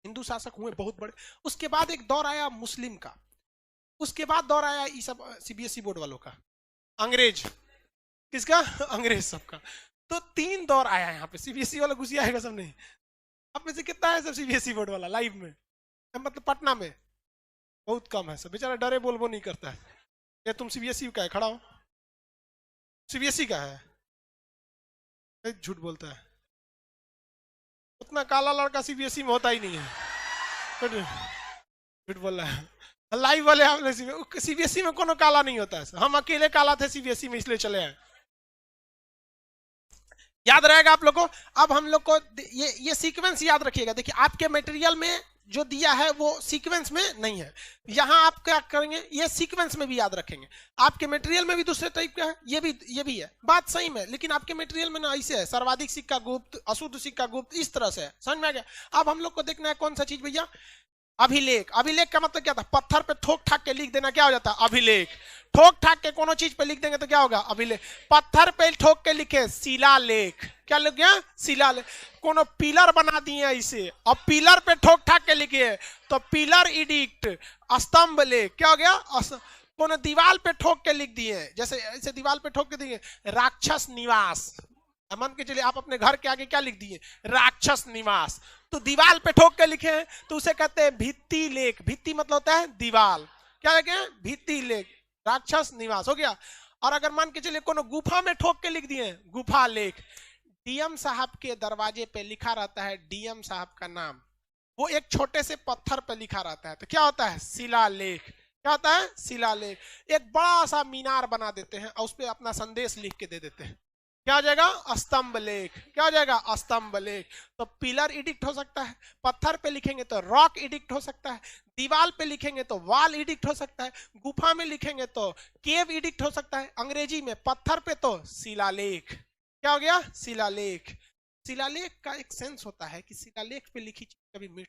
हिंदू शासक हुए बहुत बड़े। उसके बाद एक दौर आया मुस्लिम का, उसके बाद दौर आया ये सब सीबीएसई बोर्ड वालों का, अंग्रेज, किसका? अंग्रेज सबका। तो 3 दौर आया यहाँ पे। सीबीएसई वाला घुसी आएगा सब नहीं। अब में से कितना है सब सीबीएसई बोर्ड वाला लाइव में, मतलब पटना में बहुत कम है सब, बेचारा डरे बोलबो नहीं करता है। ये तुम सीबीएसई का है, खड़ा हो, सीबीएसई का है, झूठ बोलता है। उतना काला लड़का सीबीएसई में होता ही नहीं है, झूठ बोल रहा है। लाइव वाले हम सीबीएसई में कोनो काला नहीं होता है, हम अकेले काला थे सीबीएसई में, इसलिए चले आए। याद रहेगा आप लोग को। अब हम लोग को ये सीक्वेंस याद रखिएगा। देखिए आपके मटेरियल में जो दिया है वो सीक्वेंस में नहीं है, यहां आप क्या करेंगे, ये सीक्वेंस में भी याद रखेंगे। आपके मटेरियल में भी दूसरे टाइप का है, ये भी है, बात सही में, लेकिन आपके मटेरियल में ना ऐसे है, सर्वाधिक सिक्का गुप्त, अशुद्ध सिक्का गुप्त, इस तरह से है। समझ में आ गया? अब हम लोग को देखना है कौन सा चीज भैया, अभिलेख। अभिलेख का मतलब क्या था? पत्थर पे ठोक ठाक के लिख देना, क्या हो जाता? अभिलेख। ठोक ठाक के कोनो चीज पे लिख देंगे तो क्या होगा? अभिलेख। पत्थर पे ठोक के लिखे, शिलालेख। क्या लिख गया? शिलालेख। कोनो पिलर बना दिए ऐसे, और पिलर पे ठोक ठाक के लिखे तो पिलर इडिक्ट, स्तंभ लेख। क्या हो गया? कोनो दीवार पे ठोक के लिख दिए, जैसे ऐसे दीवार पे ठोक के दिए राक्षस निवास, मान के चलिए आप अपने घर के आगे क्या लिख दिए? राक्षस निवास। तो दीवार पे ठोक के लिखे हैं तो उसे कहते हैं भित्ति लेख। भित्ति मतलब होता है दीवार, क्या लिखे हैं? भित्ति लेख, राक्षस निवास हो गया। और अगर मान के चलिए कोनो गुफा में ठोक के लिख दिए, गुफा लेख। डीएम साहब के दरवाजे पे लिखा रहता है डीएम साहब का नाम, वो एक छोटे से पत्थर पे लिखा रहता है, तो क्या होता है? शिलालेख। क्या होता है? शिलालेख। एक बड़ा सा मीनार बना देते हैं और उस पर अपना संदेश लिख के दे देते हैं, क्या हो जाएगा? स्तंभ लेख। क्या हो जाएगा? स्तंभ लेख। तो पिलर इडिक्ट हो सकता है, पत्थर पे लिखेंगे तो रॉक इडिक्ट हो सकता है, दीवार पे लिखेंगे तो वॉल इडिक्ट हो सकता है, गुफा में लिखेंगे तो केव इडिक्ट हो सकता है, अंग्रेजी में पत्थर पे तो शिलालेख। क्या हो गया? शिलालेख। शिलालेख का एक सेंस होता है कि शिलालेख पे लिखी चीज कभी मिट,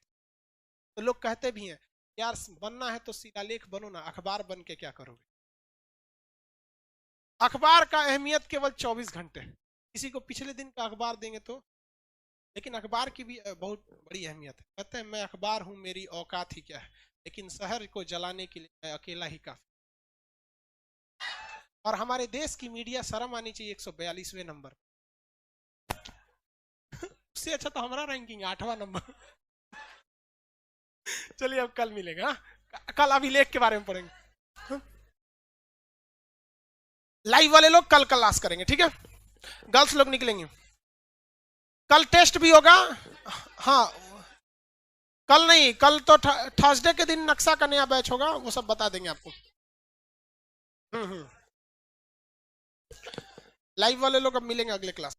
तो लोग कहते भी हैं यार बनना है तो शिलालेख बनो ना, अखबार बन के क्या करोगे? अखबार का अहमियत केवल 24 घंटे, किसी को पिछले दिन का अखबार देंगे तो, लेकिन अखबार की भी बहुत बड़ी अहमियत है। कहते हैं मैं अखबार हूं, मेरी औकात ही क्या है, लेकिन शहर को जलाने के लिए मैं अकेला ही काफी। और हमारे देश की मीडिया शर्म आनी चाहिए 142वें नंबर, उससे अच्छा तो हमारा रैंकिंग 8वां नंबर। चलिए अब कल मिलेगा, कल अभिलेख के बारे में पढ़ेंगे। लाइव वाले लोग कल क्लास करेंगे, ठीक है? गर्ल्स लोग निकलेंगे, कल टेस्ट भी होगा। हाँ कल नहीं, कल तो थर्सडे के दिन नक्शा का नया बैच होगा, वो सब बता देंगे आपको। लाइव वाले लोग अब मिलेंगे अगले क्लास।